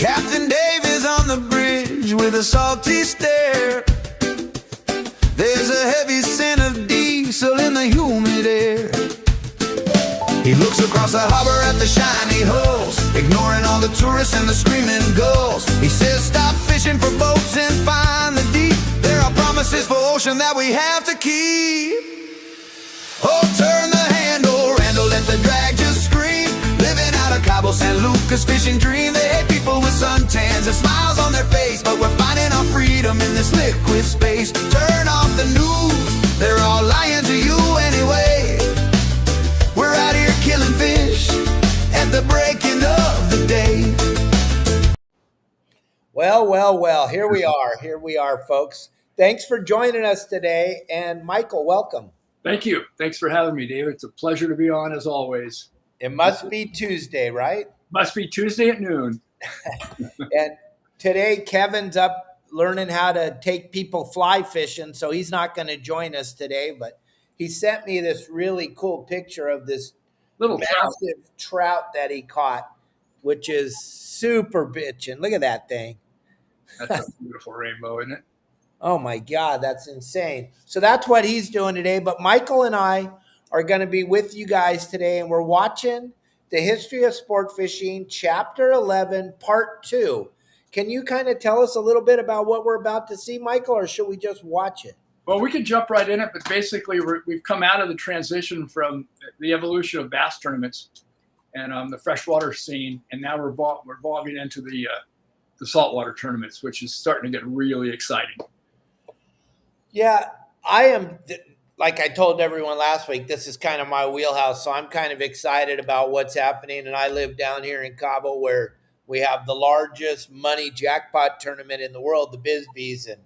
Captain Dave is on the bridge with a salty stare. There's a heavy scent of diesel in the humid air. He looks across the harbor at the shiny hulls, ignoring all the tourists and the screaming gulls. He says, stop fishing for boats and find the deep. There are promises for ocean that we have to keep. Oh, turn the handle, Randall, let the drag just scream. Living out of Cabo San Lucas fishing dream. They hate people with suntans and smiles on their face, but we're finding our freedom in this liquid space. Turn off the news, they're all lying to you anyway. We're out here killing fish at the breaking of the day. Well, here we are, folks. Thanks for joining us today. And Michael, welcome. Thank you. Thanks for having me, David. It's a pleasure to be on as always. It must be Tuesday, right? Must be Tuesday at noon. And today Kevin's up learning how to take people fly fishing, so he's not going to join us today, but he sent me this really cool picture of this Little massive trout that he caught, which is super bitchin'. Look at that thing. That's a beautiful rainbow, isn't it? Oh my God, that's insane. So that's what he's doing today. But Michael and I are going to be with you guys today, and we're watching the History of Sport Fishing, Chapter 11, Part 2. Can you kind of tell us a little bit about what we're about to see, Michael, or should we just watch it? Well, we could jump right in it, but basically we've come out of the transition from the evolution of bass tournaments and the freshwater scene, and now we're evolving into the saltwater tournaments, which is starting to get really exciting. Yeah, I am, like I told everyone last week, this is kind of my wheelhouse, so I'm kind of excited about what's happening. And I live down here in Cabo where we have the largest money jackpot tournament in the world, the Bisbees, and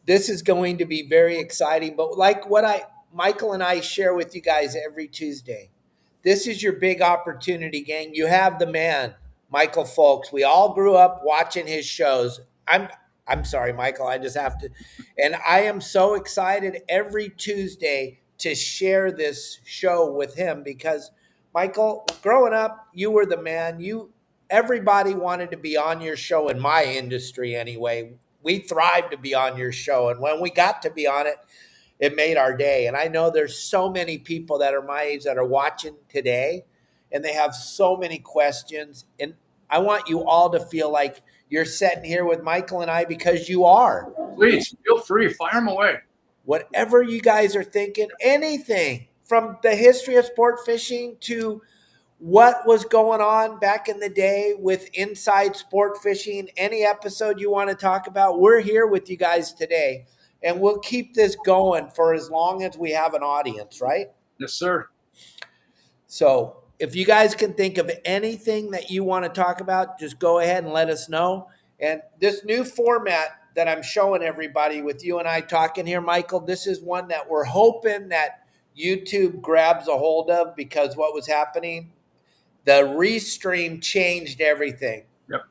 this is going to be very exciting. But like what Michael and I share with you guys every Tuesday, this is your big opportunity, gang. You have the man, Michael Fowlkes. We all grew up watching his shows. I'm sorry, Michael, I just have to. And I am so excited every Tuesday to share this show with him because, Michael, growing up, you were the man. Everybody wanted to be on your show in my industry anyway. We thrived to be on your show. And when we got to be on it, it made our day. And I know there's so many people that are my age that are watching today, and they have so many questions. And I want you all to feel like you're sitting here with Michael and I because you are. Please, feel free. Fire them away. Whatever you guys are thinking, anything from the history of sport fishing to what was going on back in the day with inside sport fishing, any episode you want to talk about, we're here with you guys today. And we'll keep this going for as long as we have an audience, right? Yes, sir. So if you guys can think of anything that you want to talk about, just go ahead and let us know. And this new format that I'm showing everybody with you and I talking here, Michael, this is one that we're hoping that YouTube grabs a hold of because what was happening, the restream changed everything. Yep.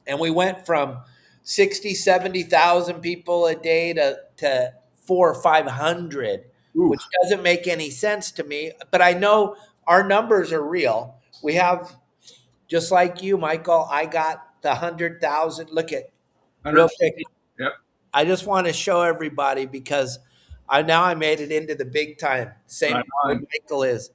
And we went from 60, 70,000 people a day to 400 or 500, which doesn't make any sense to me. But I know our numbers are real. We have, just like you, Michael, I got the 100,000. Look at real quick. Yep. I just want to show everybody because I made it into the big time. Same way Michael is.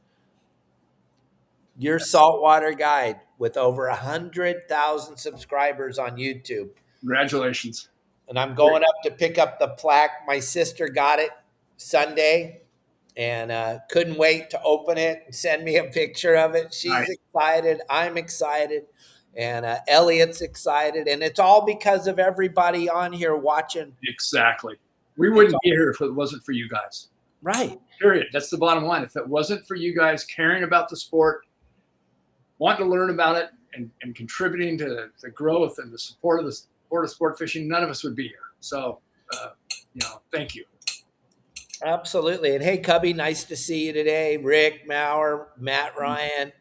Your Saltwater Guide with over 100,000 subscribers on YouTube. Congratulations. And I'm going up to pick up the plaque. My sister got it Sunday and couldn't wait to open it and send me a picture of it. She's excited. I'm excited. And Elliot's excited. And it's all because of everybody on here watching. Exactly. We wouldn't be here if it wasn't for you guys. Right. Period. That's the bottom line. If it wasn't for you guys caring about the sport, wanting to learn about it, and contributing to the growth and the support of the sport of sport fishing, none of us would be here. So, thank you. Absolutely. And hey, Cubby, nice to see you today. Rick Maurer, Matt Ryan,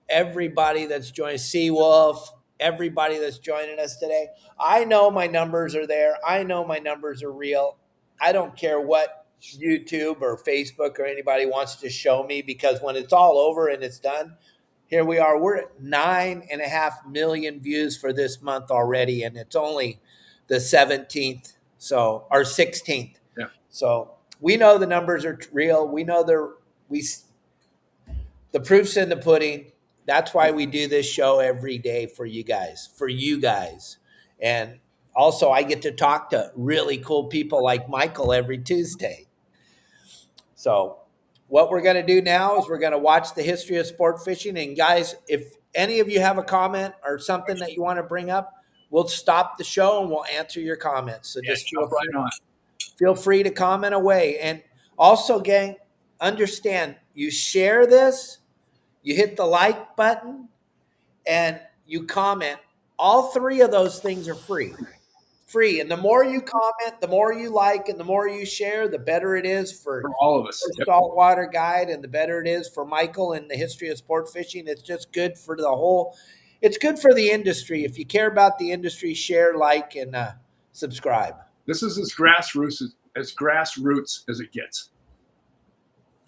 everybody that's joined, Seawolf, everybody that's joining us today. I know my numbers are there. I know my numbers are real. I don't care what YouTube or Facebook or anybody wants to show me because when it's all over and it's done, here we are. We're at 9.5 million views for this month already, and it's only the 17th, or 16th. Yeah. So we know the numbers are real. We know the proof's in the pudding. That's why we do this show every day for you guys. And also, I get to talk to really cool people like Michael every Tuesday. So what we're going to do now is we're going to watch the history of sport fishing. And guys, if any of you have a comment or something that you want to bring up, we'll stop the show and we'll answer your comments. So just feel free to comment away. And also, gang, understand, you share this, you hit the like button, and you comment. All three of those things are free. And the more you comment, the more you like, and the more you share, the better it is for all of us. For Saltwater Guide, and the better it is for Michael and the history of sport fishing. It's just good for it's good for the industry. If you care about the industry, share, like, and subscribe. This is as grassroots as it gets.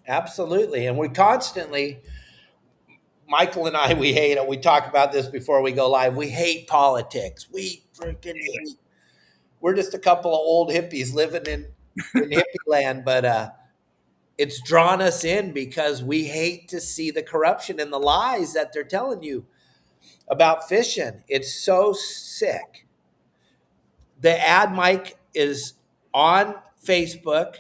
Absolutely. And we constantly, Michael and I, we hate it. We talk about this before we go live. We hate politics. We freaking hate. We're just a couple of old hippies living in hippie land, but it's drawn us in because we hate to see the corruption and the lies that they're telling you about fishing. It's so sick. The ad mic is on Facebook.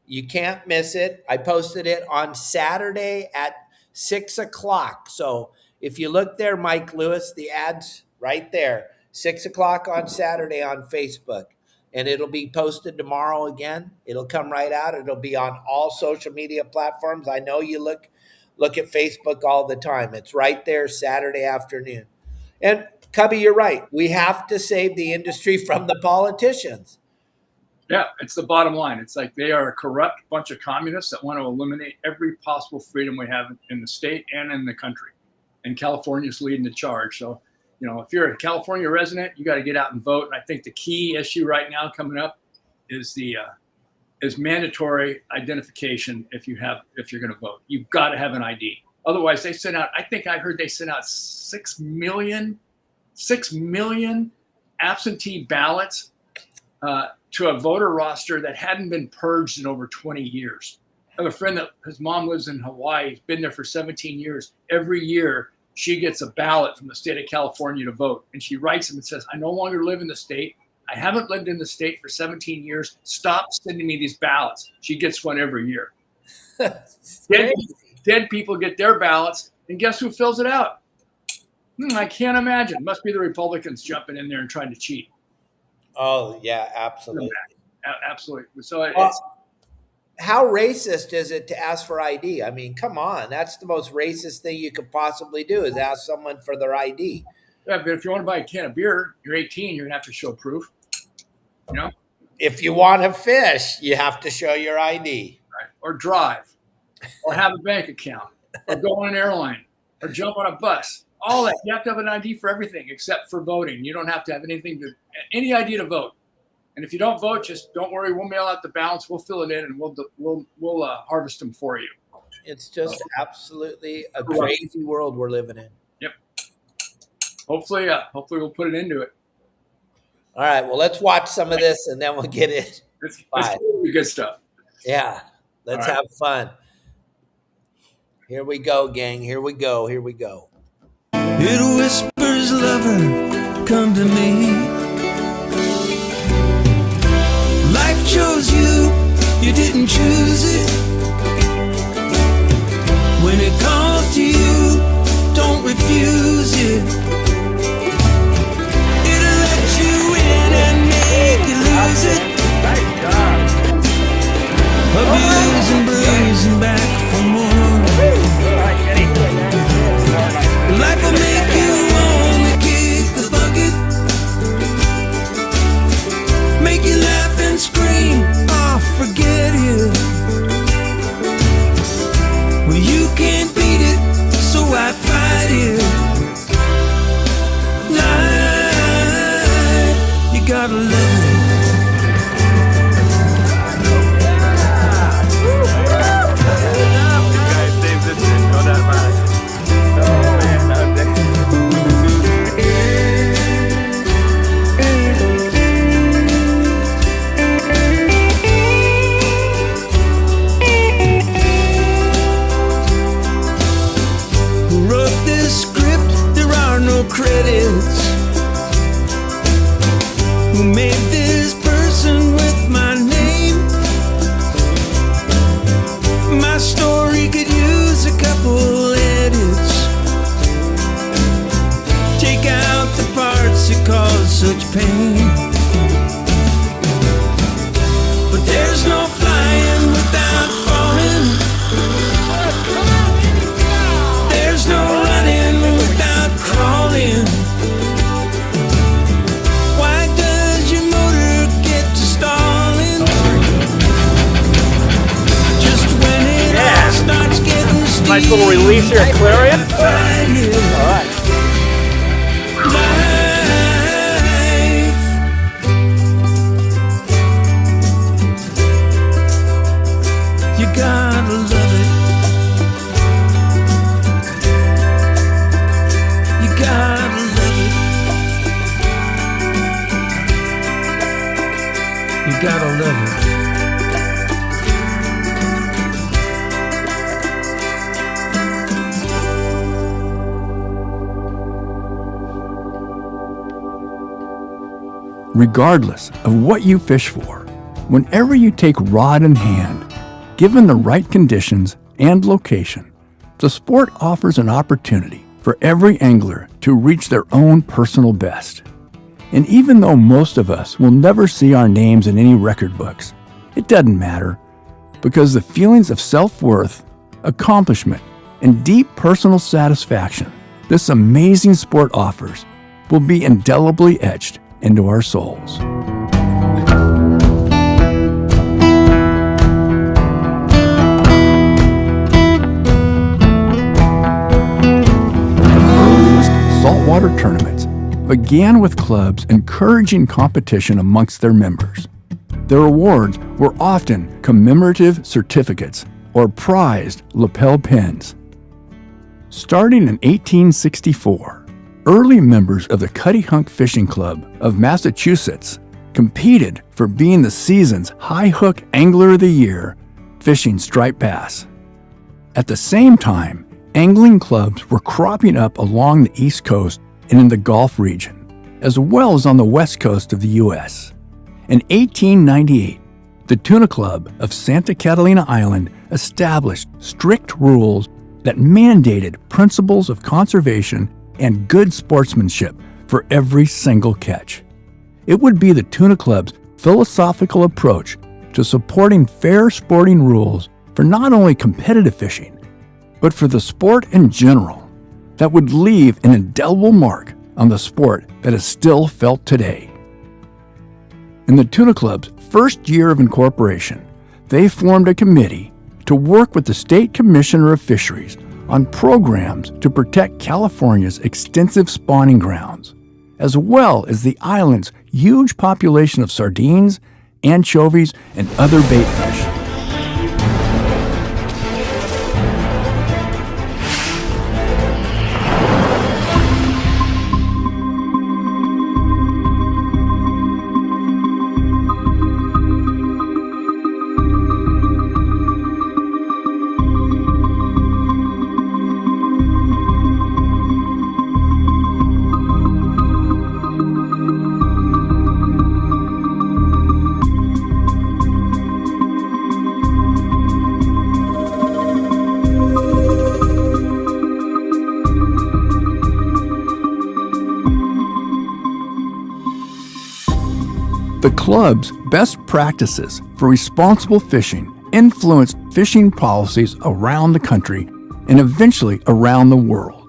You can't miss it. I posted it on Saturday at 6 o'clock. So if you look there, Mike Lewis, the ad's right there. 6 o'clock on Saturday on Facebook. And it'll be posted tomorrow again. It'll come right out. It'll be on all social media platforms. I know you look at Facebook all the time. It's right there Saturday afternoon. And Cubby, you're right. We have to save the industry from the politicians. Yeah, it's the bottom line. It's like they are a corrupt bunch of communists that want to eliminate every possible freedom we have in the state and in the country. And California's leading the charge. So, if you're a California resident, you got to get out and vote. And I think the key issue right now coming up is is mandatory identification if you're going to vote. You've got to have an ID. Otherwise, they sent out, I think I heard they sent out 6 million absentee ballots to a voter roster that hadn't been purged in over 20 years. I have a friend that his mom lives in Hawaii. He's been there for 17 years. Every year, she gets a ballot from the state of California to vote. And she writes them and says, I no longer live in the state. I haven't lived in the state for 17 years. Stop sending me these ballots. She gets one every year. Dead people get their ballots, and guess who fills it out? I can't imagine. Must be the Republicans jumping in there and trying to cheat. Oh, yeah, absolutely. Absolutely. So how racist is it to ask for ID? I mean, come on. That's the most racist thing you could possibly do is ask someone for their ID. Yeah, but if you want to buy a can of beer, you're 18, you're going to have to show proof. If you want to fish, you have to show your ID. Right. Or drive, or have a bank account, or go on an airline, or jump on a bus. All that. You have to have an ID for everything except for voting. You don't have to have any ID to vote. And if you don't vote, just don't worry. We'll mail out the ballots. We'll fill it in, and we'll harvest them for you. It's just absolutely a crazy world we're living in. Yep. Hopefully we'll put an end to it. All right. Well, let's watch some of this, and then we'll get it. Let's do good stuff. Yeah. Let's have fun. Here we go, gang. Here we go. It whispers, lover, come to me. Life chose you, you didn't choose it. When it calls to you, don't refuse it. It'll let you in and make you lose it. Abusing, bruising back for more. Life will make you wanna kick the bucket, make you laugh and scream, forget it. Well, you can't beat it, so I fight it. Life, you gotta love it. You guys saved this shit, no doubt about it. Oh, man. credits. Who made this person with my name? My story could use a couple edits. Take out the parts that cause such pain. But there's no flying without falling. There's no running without crawling. Why does your motor get to stalling? Just when it all starts getting steep. Nice little release here at Clarion. All right. You gotta love it. You gotta love it. You gotta love it. Regardless of what you fish for, whenever you take rod in hand, given the right conditions and location, the sport offers an opportunity for every angler to reach their own personal best. And even though most of us will never see our names in any record books, it doesn't matter, because the feelings of self-worth, accomplishment, and deep personal satisfaction this amazing sport offers will be indelibly etched into our souls. Saltwater tournaments began with clubs encouraging competition amongst their members. Their awards were often commemorative certificates or prized lapel pins. Starting in 1864, early members of the Cuttyhunk Fishing Club of Massachusetts competed for being the season's high hook angler of the year, fishing striped bass. At the same time, angling clubs were cropping up along the East Coast and in the Gulf region, as well as on the West Coast of the U.S. In 1898, the Tuna Club of Santa Catalina Island established strict rules that mandated principles of conservation and good sportsmanship for every single catch. It would be the Tuna Club's philosophical approach to supporting fair sporting rules for not only competitive fishing, but for the sport in general, that would leave an indelible mark on the sport that is still felt today. In the Tuna Club's first year of incorporation, they formed a committee to work with the State Commissioner of Fisheries on programs to protect California's extensive spawning grounds, as well as the island's huge population of sardines, anchovies, and other bait fish. The club's best practices for responsible fishing influenced fishing policies around the country and eventually around the world.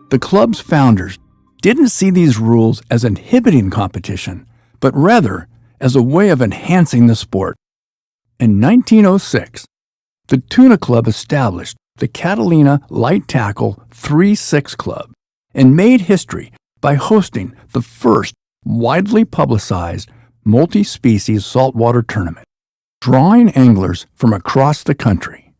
The club's founders didn't see these rules as inhibiting competition, but rather as a way of enhancing the sport. In 1906, the Tuna Club established the Catalina Light Tackle 3-6 Club and made history by hosting the first widely publicized multi-species saltwater tournament, drawing anglers from across the country.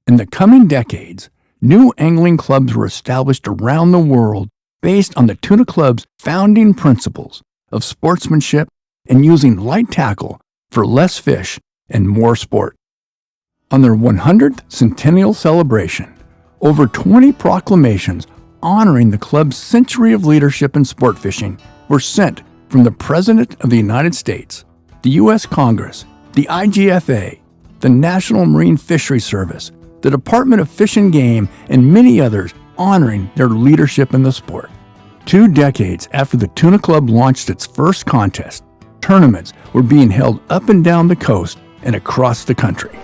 In the coming decades, new angling clubs were established around the world based on the Tuna Club's founding principles of sportsmanship and using light tackle for less fish and more sport. On their 100th centennial celebration, over 20 proclamations honoring the club's century of leadership in sport fishing were sent from the President of the United States, the U.S. Congress, the IGFA, the National Marine Fisheries Service, the Department of Fish and Game, and many others honoring their leadership in the sport. 2 decades after the Tuna Club launched its first contest, tournaments were being held up and down the coast and across the country.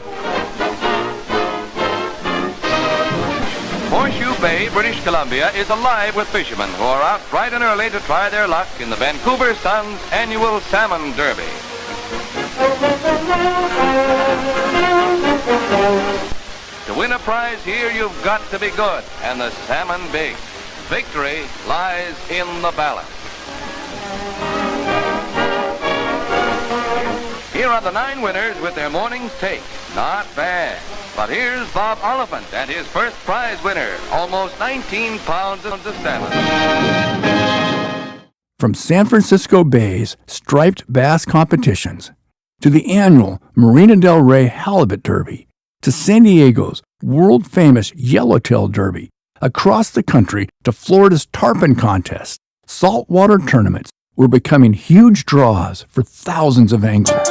Horseshoe Bay, British Columbia is alive with fishermen who are out bright and early to try their luck in the Vancouver Sun's annual Salmon Derby. To win a prize here, you've got to be good and the salmon big. Victory lies in the balance. Here are the 9 winners with their morning's take. Not bad. But here's Bob Oliphant and his first prize winner, almost 19 pounds of salmon. From San Francisco Bay's striped bass competitions to the annual Marina del Rey Halibut Derby to San Diego's world-famous Yellowtail Derby, across the country to Florida's tarpon contest, saltwater tournaments were becoming huge draws for thousands of anglers.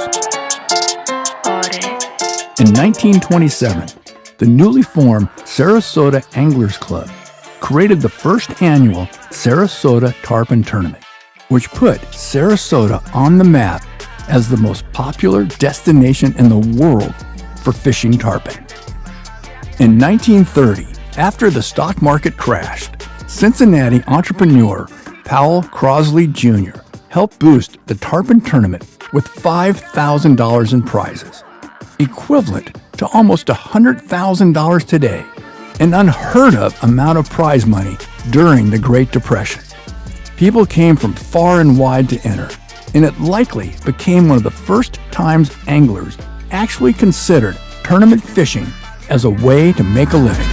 In 1927, the newly formed Sarasota Anglers Club created the first annual Sarasota Tarpon Tournament, which put Sarasota on the map as the most popular destination in the world for fishing tarpon. In 1930, after the stock market crashed, Cincinnati entrepreneur Powell Crosley Jr. helped boost the tarpon tournament with $5,000 in prizes, equivalent to almost $100,000 today, an unheard of amount of prize money during the Great Depression. People came from far and wide to enter, and it likely became one of the first times anglers actually considered tournament fishing as a way to make a living.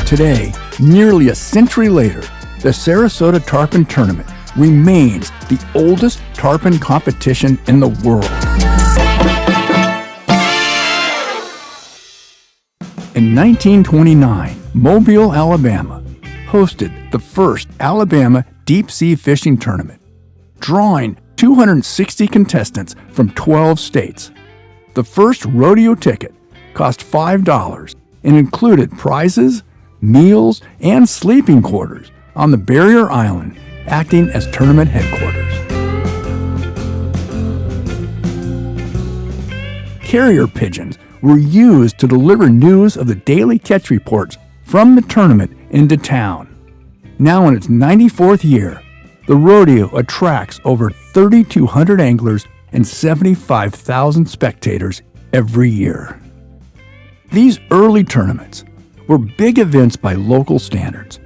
Today, nearly a century later, the Sarasota Tarpon Tournament remains the oldest tarpon competition in the world. In 1929, Mobile, Alabama, hosted the first Alabama Deep Sea Fishing Tournament, drawing 260 contestants from 12 states. The first rodeo ticket cost $5 and included prizes, meals, and sleeping quarters on the barrier island, acting as tournament headquarters. Carrier pigeons were used to deliver news of the daily catch reports from the tournament into town. Now in its 94th year, the rodeo attracts over 3,200 anglers and 75,000 spectators every year. These early tournaments were big events by local standards,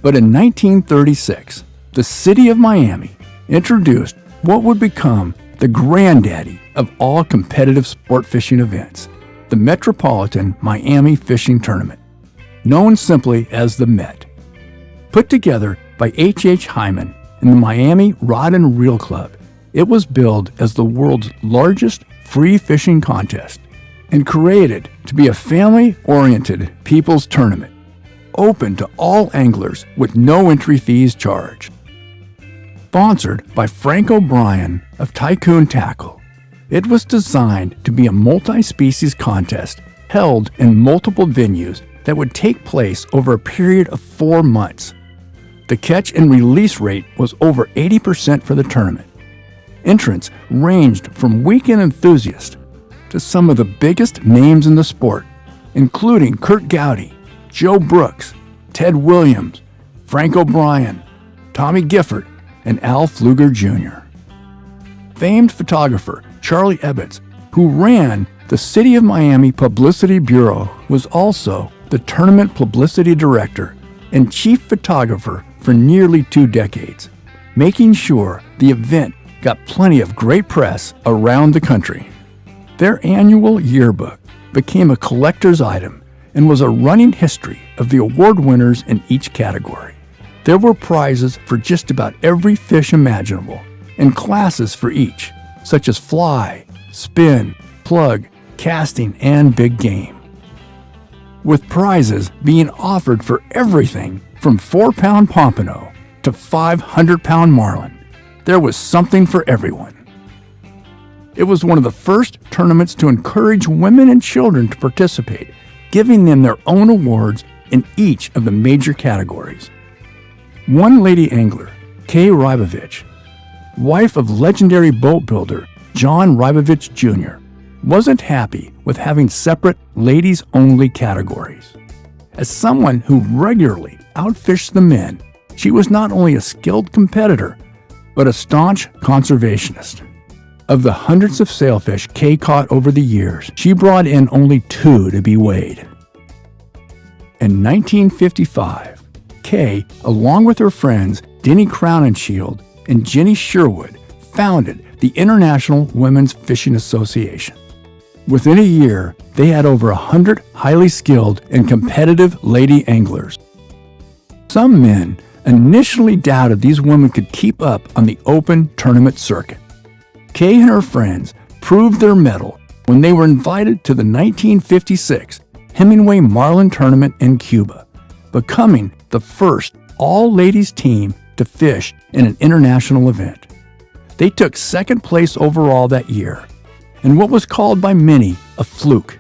but in 1936, the city of Miami introduced what would become the granddaddy of all competitive sport fishing events, the Metropolitan Miami Fishing Tournament, known simply as the Met. Put together by H.H. Hyman and the Miami Rod and Reel Club, it was billed as the world's largest free fishing contest and created to be a family-oriented people's tournament, open to all anglers with no entry fees charged. Sponsored by Frank O'Brien of Tycoon Tackle, it was designed to be a multi-species contest held in multiple venues that would take place over a period of 4 months. The catch and release rate was over 80% for the tournament. Entrants ranged from weekend enthusiasts to some of the biggest names in the sport, including Kurt Gowdy, Joe Brooks, Ted Williams, Frank O'Brien, Tommy Gifford, and Al Pfluger Jr. Famed photographer Charlie Ebbets, who ran the City of Miami Publicity Bureau, was also the tournament publicity director and chief photographer for nearly 2 decades, making sure the event got plenty of great press around the country. Their annual yearbook became a collector's item and was a running history of the award winners in each category. There were prizes for just about every fish imaginable and classes for each, such as fly, spin, plug, casting, and big game. with prizes being offered for everything from 4-pound pompano to 500-pound marlin. There was something for everyone. It was one of the first tournaments to encourage women and children to participate, giving them their own awards in each of the major categories. One lady angler, Kay Rybovich, wife of legendary boat builder John Rybovich Jr., wasn't happy with having separate ladies-only categories. As someone who regularly outfished the men, she was not only a skilled competitor, but a staunch conservationist. Of the hundreds of sailfish Kay caught over the years, she brought in only 2 to be weighed. In 1955, Kay, along with her friends Denny Crowninshield and Jenny Sherwood, founded the International Women's Fishing Association. Within a year, they had over 100 highly skilled and competitive lady anglers. Some men initially doubted these women could keep up on the open tournament circuit. Kay and her friends proved their mettle when they were invited to the 1956 Hemingway Marlin Tournament in Cuba, becoming the first all-ladies team to fish in an international event. They took second place overall that year, in what was called by many a fluke.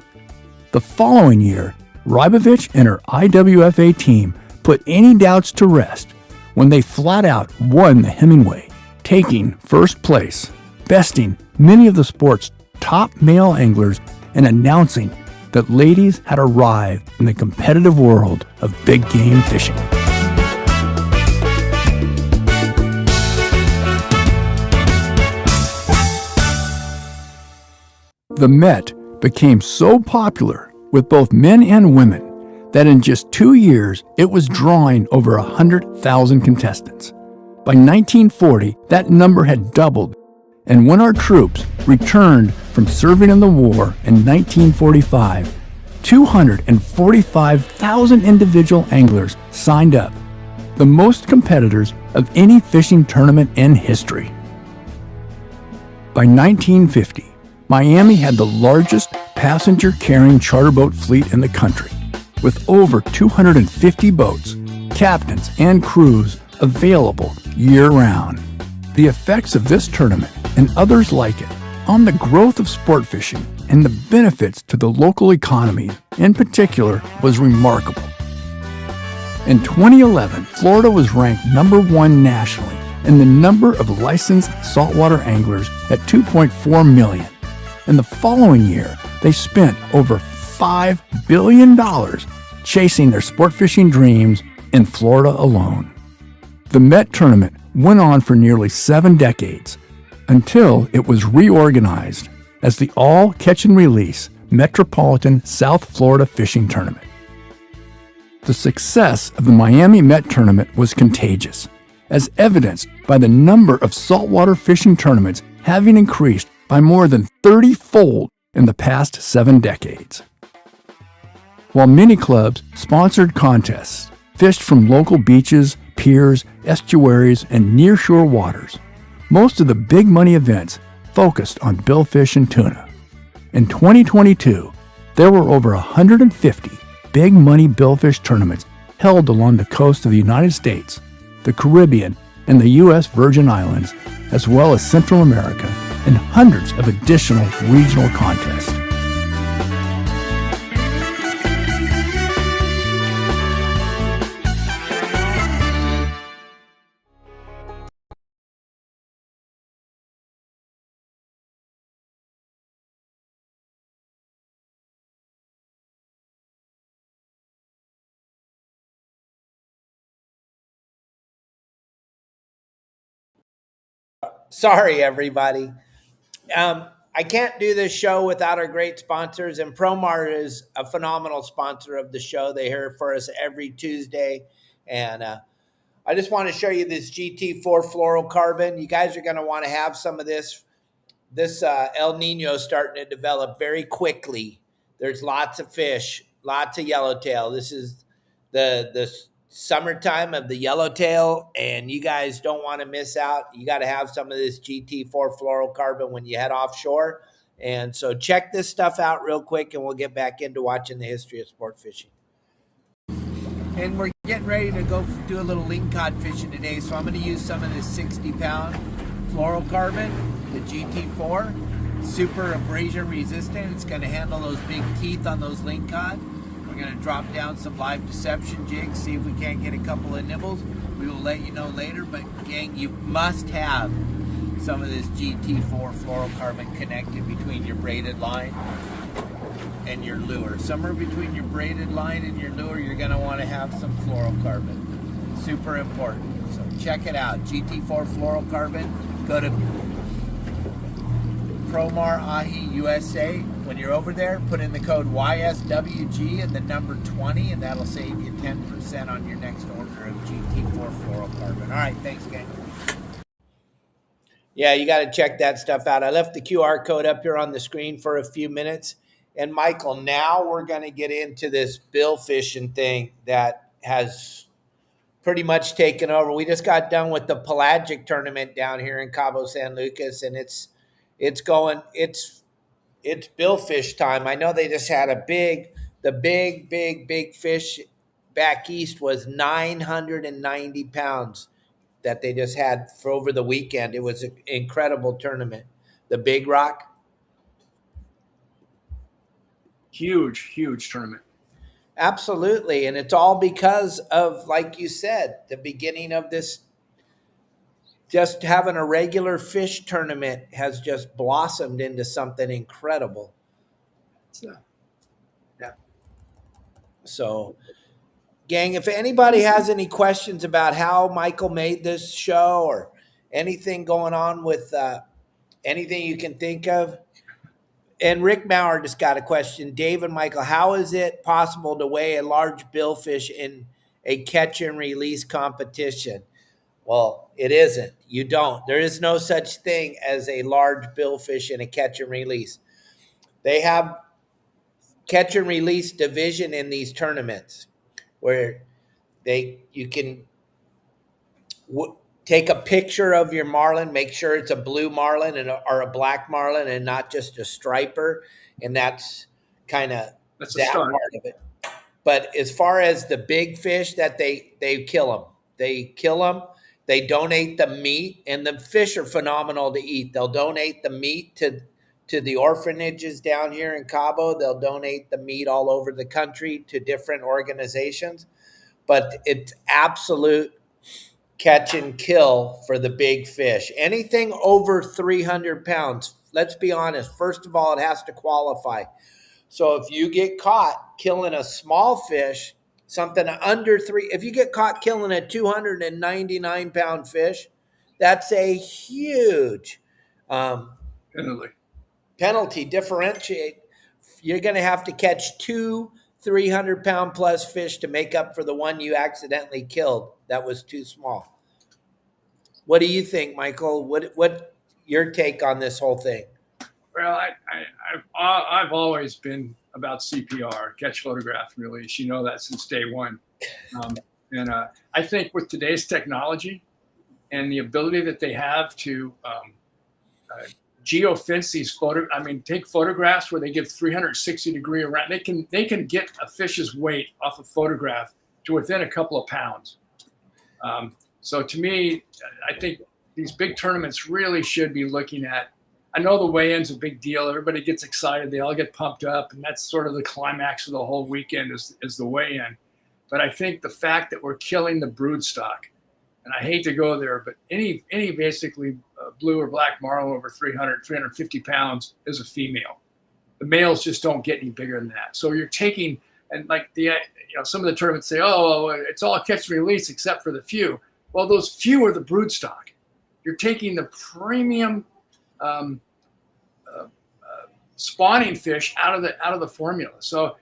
The following year, Rybovich and her IWFA team put any doubts to rest when they flat out won the Hemingway, taking first place, besting many of the sport's top male anglers, and announcing that ladies had arrived in the competitive world of big game fishing. The Met became so popular with both men and women that in just 2 years it was drawing over 100,000 contestants. By 1940, that number had doubled, and when our troops returned from serving in the war in 1945, 245,000 individual anglers signed up, the most competitors of any fishing tournament in history. By 1950, Miami had the largest passenger-carrying charter boat fleet in the country, with over 250 boats, captains, and crews available year-round. The effects of this tournament and others like it on the growth of sport fishing and the benefits to the local economy in particular was remarkable. In 2011, Florida was ranked number 1 nationally in the number of licensed saltwater anglers at 2.4 million. And the following year, they spent over $5 billion chasing their sport fishing dreams in Florida alone. The Met Tournament went on for nearly 7 decades until it was reorganized as the All Catch and Release Metropolitan South Florida Fishing Tournament. The success of the Miami Met Tournament was contagious, as evidenced by the number of saltwater fishing tournaments having increased by more than 30-fold in the past 7 decades. While many clubs sponsored contests, fished from local beaches, piers, estuaries, and nearshore waters, most of the big money events focused on billfish and tuna. In 2022, there were over 150 big money billfish tournaments held along the coast of the United States, the Caribbean, and the U.S. Virgin Islands, as well as Central America, and hundreds of additional regional contests. Sorry, everybody. I can't do this show without our great sponsors, and Promar is a phenomenal sponsor of the show. They're here for us every Tuesday, and I just want to show you this GT4 fluorocarbon. You guys are going to want to have some of this. This El Nino is starting to develop very quickly. There's lots of fish, lots of yellowtail. This is the summertime of the yellowtail, and you guys don't want to miss out. You got to have some of this GT4 fluorocarbon when you head offshore. And so check this stuff out real quick, and we'll get back into watching the history of sport fishing. And we're getting ready to go do a little lingcod fishing today, so I'm going to use some of this 60-pound fluorocarbon, the GT4, super abrasion resistant. It's going to handle those big teeth on those lingcod. We're going to drop down some live deception jigs, see if we can't get a couple of nibbles. We will let you know later, but gang, you must have some of this GT4 fluorocarbon connected between your braided line and your lure. Somewhere between your braided line and your lure, you're going to want to have some fluorocarbon. Super important. So check it out. GT4 fluorocarbon. Go to Promar Ahi USA. When you're over there, put in the code YSWG and the number 20, and that'll save you 10% on your next order of GT4 fluorocarbon. All right, thanks, gang. Yeah, you got to check that stuff out. I left the QR code up here on the screen for a few minutes. And Michael, now we're going to get into this bill fishing thing that has pretty much taken over. We just got done with the pelagic tournament down here in Cabo San Lucas, and it's bill fish time. I know they just had the big fish back east was 990 pounds that they just had for over the weekend. It was an incredible tournament. The Big Rock. Huge tournament. Absolutely. And it's all because of, like you said, the beginning of this, just having a regular fish tournament has just blossomed into something incredible. Yeah. So, gang, if anybody has any questions about how Michael made this show or anything going on with anything you can think of, and Rick Maurer just got a question. Dave and Michael, how is it possible to weigh a large billfish in a catch and release competition? Well, it isn't. You don't. There is no such thing as a large billfish in a catch and release. They have catch and release division in these tournaments where you can take a picture of your marlin, make sure it's a blue marlin or a black marlin and not just a striper. And that's kind of that part of it. But as far as the big fish that they kill them. They kill them. They donate the meat, and the fish are phenomenal to eat. They'll donate the meat to the orphanages down here in Cabo. They'll donate the meat all over the country to different organizations. But it's absolute catch and kill for the big fish. Anything over 300 pounds, let's be honest, first of all, it has to qualify. So if you get caught killing a small fish, something under if you get caught killing a 299 pound fish, that's a huge penalty differentiate. You're going to have to catch 2 300-pound plus fish to make up for the one you accidentally killed that was too small. What do you think, Michael? What your take on this whole thing? Well, I've always been about CPR, catch, photograph, and release. You know that since day one. And I think with today's technology and the ability that they have to geofence these take photographs where they give 360-degree around. They can get a fish's weight off a photograph to within a couple of pounds. So to me, I think these big tournaments really should be looking at. I know the weigh-in's a big deal. Everybody gets excited. They all get pumped up, and that's sort of the climax of the whole weekend is the weigh-in. But I think the fact that we're killing the brood stock, and I hate to go there, but any basically blue or black marlin over 300, 350 pounds is a female. The males just don't get any bigger than that. So you're taking, and like some of the tournaments say, oh, it's all catch and release except for the few. Well, those few are the brood stock. You're taking the premium spawning fish out of the formula. So,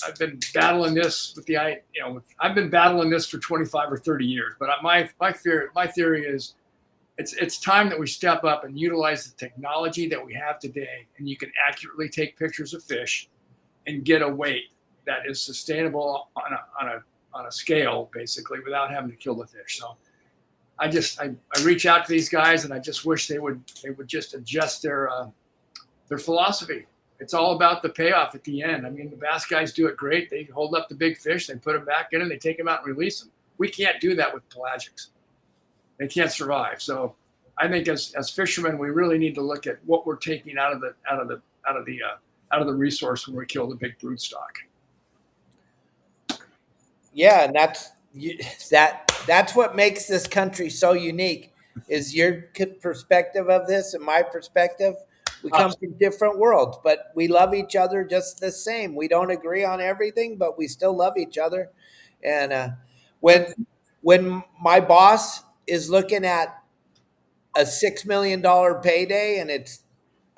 I've been battling this I've been battling this for 25 or 30 years. But my theory is, it's time that we step up and utilize the technology that we have today, and you can accurately take pictures of fish and get a weight that is sustainable on a scale, basically, without having to kill the fish. So I reach out to these guys, and I just wish they would just adjust their philosophy. it's all about the payoff at the end. I mean, the bass guys do it great. They hold up the big fish, they put them back in, and they take them out and release them. We can't do that with pelagics. They can't survive. So I think as fishermen, we really need to look at what we're taking out of the resource when we kill the big broodstock. Yeah, and that's what makes this country so unique. Is your perspective of this and my perspective? We come from different worlds, but we love each other just the same. We don't agree on everything, but we still love each other. And when my boss is looking at a $6 million payday and it's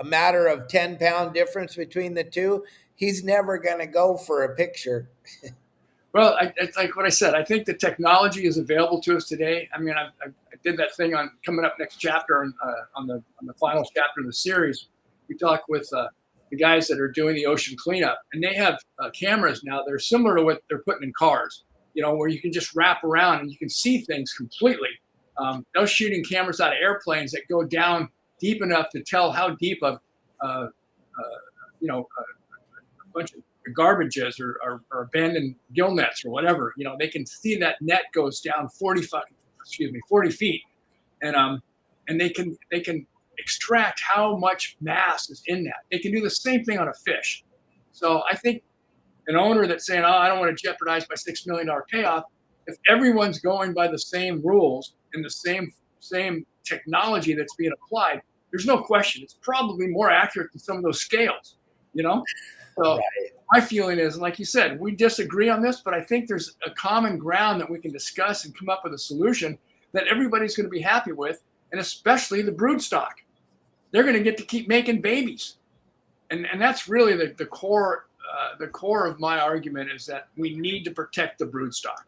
a matter of 10-pound difference between the two, he's never going to go for a picture. Well, it's like what I said. I think the technology is available to us today. I mean, I did that thing on coming up next chapter on the final chapter of the series. We talk with the guys that are doing the ocean cleanup, and they have cameras now that are similar to what they're putting in cars. You know, where you can just wrap around and you can see things completely. They're shooting cameras out of airplanes that go down deep enough to tell how deep a bunch of garbage is or abandoned gill nets or whatever. You know, they can see that net goes down 40 feet, and they can extract how much mass is in that. They can do the same thing on a fish. So I think an owner that's saying, "Oh, I don't want to jeopardize my $6 million payoff," if everyone's going by the same rules and the same technology that's being applied, there's no question it's probably more accurate than some of those scales. You know, so right. My feeling is, like you said, we disagree on this, but I think there's a common ground that we can discuss and come up with a solution that everybody's going to be happy with, and especially the broodstock. They're going to get to keep making babies, and that's really the core. The core of my argument is that we need to protect the broodstock,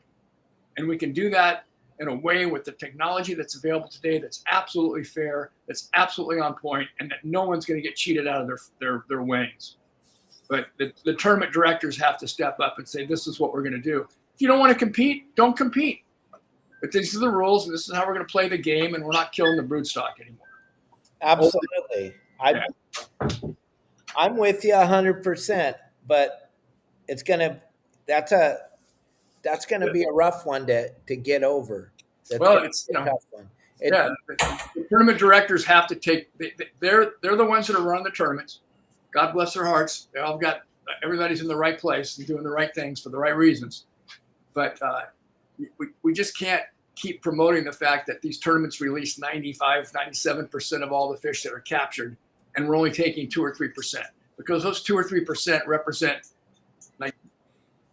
and we can do that in a way with the technology that's available today that's absolutely fair, that's absolutely on point, and that no one's going to get cheated out of their winnings. But the tournament directors have to step up and say, this is what we're going to do. If you don't want to compete, don't compete. But these are the rules, and this is how we're going to play the game, and we're not killing the broodstock anymore. Absolutely. I'm with you 100%, but that's gonna be a rough one to get over. It's a tough one. The tournament directors have to take. They're the ones that are running the tournaments. God bless their hearts. They all got everybody's in the right place and doing the right things for the right reasons. But we just can't keep promoting the fact that these tournaments release 95, 97% of all the fish that are captured, and we're only taking 2 or 3%, because those 2 or 3% represent like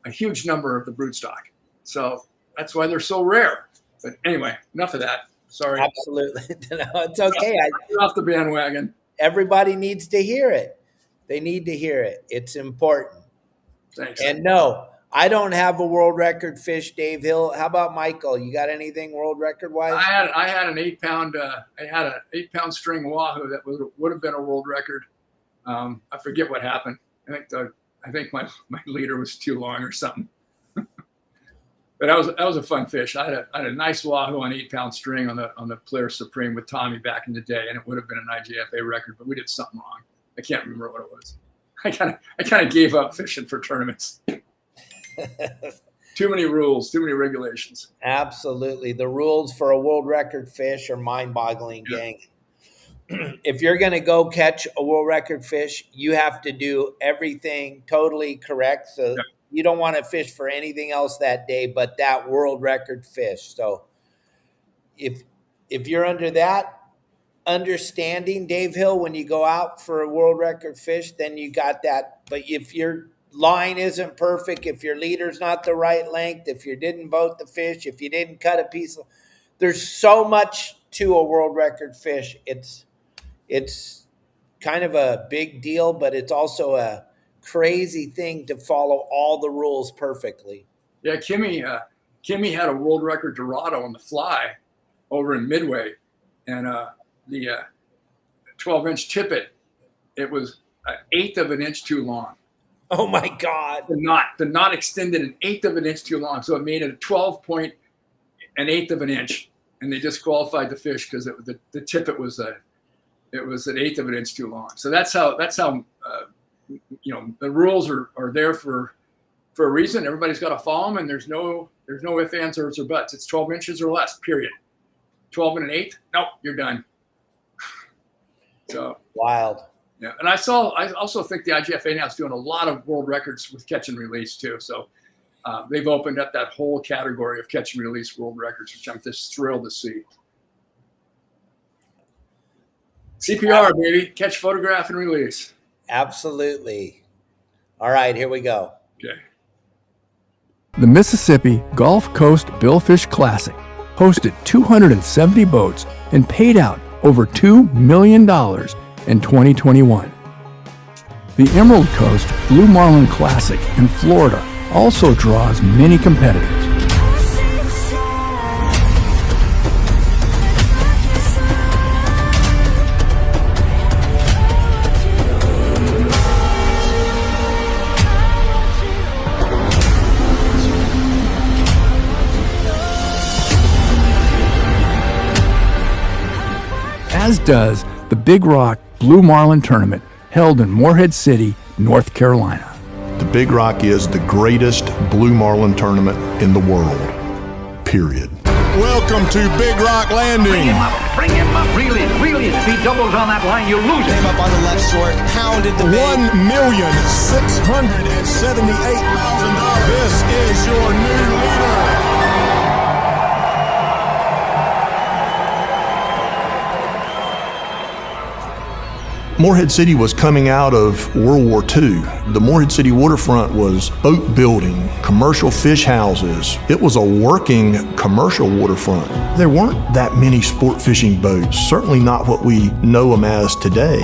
a huge number of the broodstock. So that's why they're so rare. But anyway, enough of that. Sorry. Absolutely. No, it's okay. Get off the bandwagon. Everybody needs to hear it. They need to hear it. It's important. Thanks. And no, I don't have a world record fish, Dave Hill. How about Michael? You got anything world record wise? I had an 8-pound string wahoo that would have been a world record. I forget what happened. I think my leader was too long or something. But that was a fun fish. I had a nice wahoo on 8-pound string on the Polaris Supreme with Tommy back in the day, and it would have been an IGFA record, but we did something wrong. I can't remember what it was. I kind of gave up fishing for tournaments. Too many rules, too many regulations. Absolutely. The rules for a world record fish are mind-boggling, gang. If you're going to go catch a world record fish, you have to do everything totally correct. So you don't want to fish for anything else that day but that world record fish. So if you're under that understanding, Dave Hill, when you go out for a world record fish, then you got that. But if your line isn't perfect, if your leader's not the right length, if you didn't boat the fish, if you didn't cut a piece, there's so much to a world record fish. It's kind of a big deal, but it's also a crazy thing to follow all the rules perfectly. Yeah, Kimmy had a world record Dorado on the fly over in Midway, and the 12-inch tippet, it was an eighth of an inch too long. Oh my God! The knot extended an eighth of an inch too long, so it made it a 12 an eighth of an inch, and they disqualified the fish because the tippet was an eighth of an inch too long. So that's how the rules are there for a reason. Everybody's got to follow them, and there's no ifs, ands, or buts. It's 12 inches or less, period. 12 and an eighth, nope, you're done. So Wild. yeah, and I also think the IGFA now is doing a lot of world records with catch and release too. So they've opened up that whole category of catch and release world records, which I'm just thrilled to see. CPR, baby, catch, photograph, and release. Absolutely. All right, here we go. Okay. The Mississippi Gulf Coast Billfish Classic hosted 270 boats and paid out over $2 million in 2021. The Emerald Coast Blue Marlin Classic in Florida also draws many competitors. As does the Big Rock Blue Marlin Tournament held in Morehead City, North Carolina. The Big Rock is the greatest blue marlin tournament in the world, period. Welcome to Big Rock Landing. Bring him up, reel in. If he doubles on that line, you'll lose him. Came up on the left short, pounded the bait. $1,678,000. This is your new leader. Morehead City was coming out of World War II. The Morehead City waterfront was boat building, commercial fish houses. It was a working commercial waterfront. There weren't that many sport fishing boats, certainly not what we know them as today.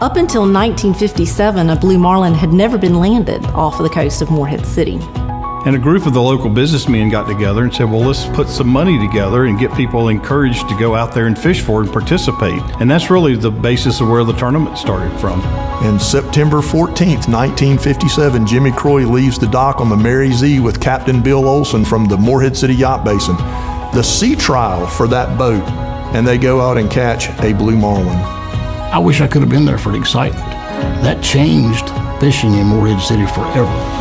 Up until 1957, a blue marlin had never been landed off of the coast of Morehead City. And a group of the local businessmen got together and said, well, let's put some money together and get people encouraged to go out there and fish for it and participate. And that's really the basis of where the tournament started from. And September 14th, 1957, Jimmy Croy leaves the dock on the Mary Z with Captain Bill Olson from the Morehead City Yacht Basin. The sea trial for that boat, and they go out and catch a blue marlin. I wish I could have been there for the excitement. That changed fishing in Morehead City forever.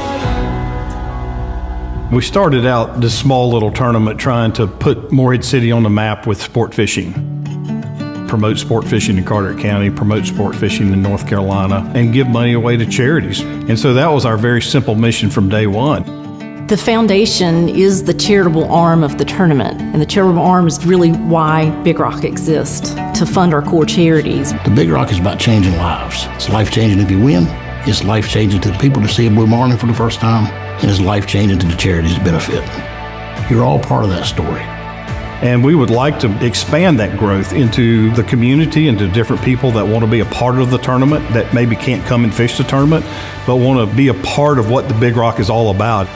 We started out this small little tournament trying to put Morehead City on the map with sport fishing. Promote sport fishing in Carteret County, promote sport fishing in North Carolina, and give money away to charities. And so that was our very simple mission from day one. The foundation is the charitable arm of the tournament, and the charitable arm is really why Big Rock exists, to fund our core charities. The Big Rock is about changing lives. It's life-changing if you win. It's life-changing to the people to see a blue marlin for the first time. And it's life-changing to the charities benefit. You're all part of that story. And we would like to expand that growth into the community and to different people that want to be a part of the tournament, that maybe can't come and fish the tournament, but want to be a part of what the Big Rock is all about.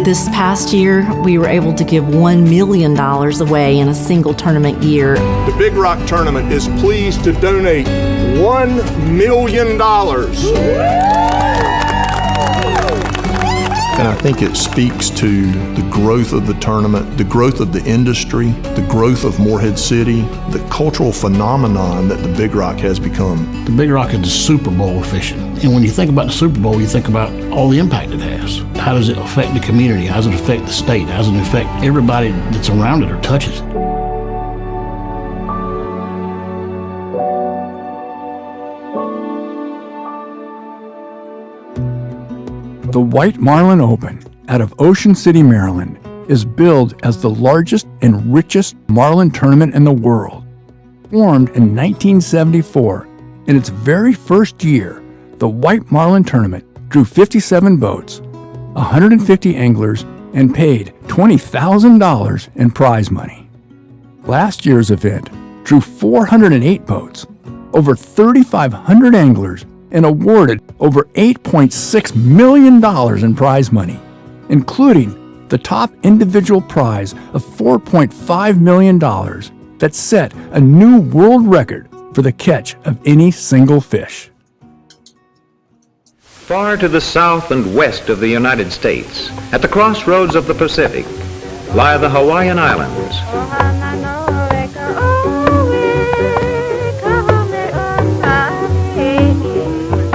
This past year, we were able to give $1 million away in a single tournament year. The Big Rock Tournament is pleased to donate $1 million. And I think it speaks to the growth of the tournament, the growth of the industry, the growth of Morehead City, the cultural phenomenon that the Big Rock has become. The Big Rock is the Super Bowl of fishing. And when you think about the Super Bowl, you think about all the impact it has. How does it affect the community? How does it affect the state? How does it affect everybody that's around it or touches it? The White Marlin Open out of Ocean City, Maryland, is billed as the largest and richest marlin tournament in the world. Formed in 1974, in its very first year, the White Marlin Tournament drew 57 boats, 150 anglers, and paid $20,000 in prize money. Last year's event drew 408 boats, over 3,500 anglers, and awarded over $8.6 million in prize money, including the top individual prize of $4.5 million that set a new world record for the catch of any single fish. Far to the south and west of the United States, at the crossroads of the Pacific, lie the Hawaiian Islands.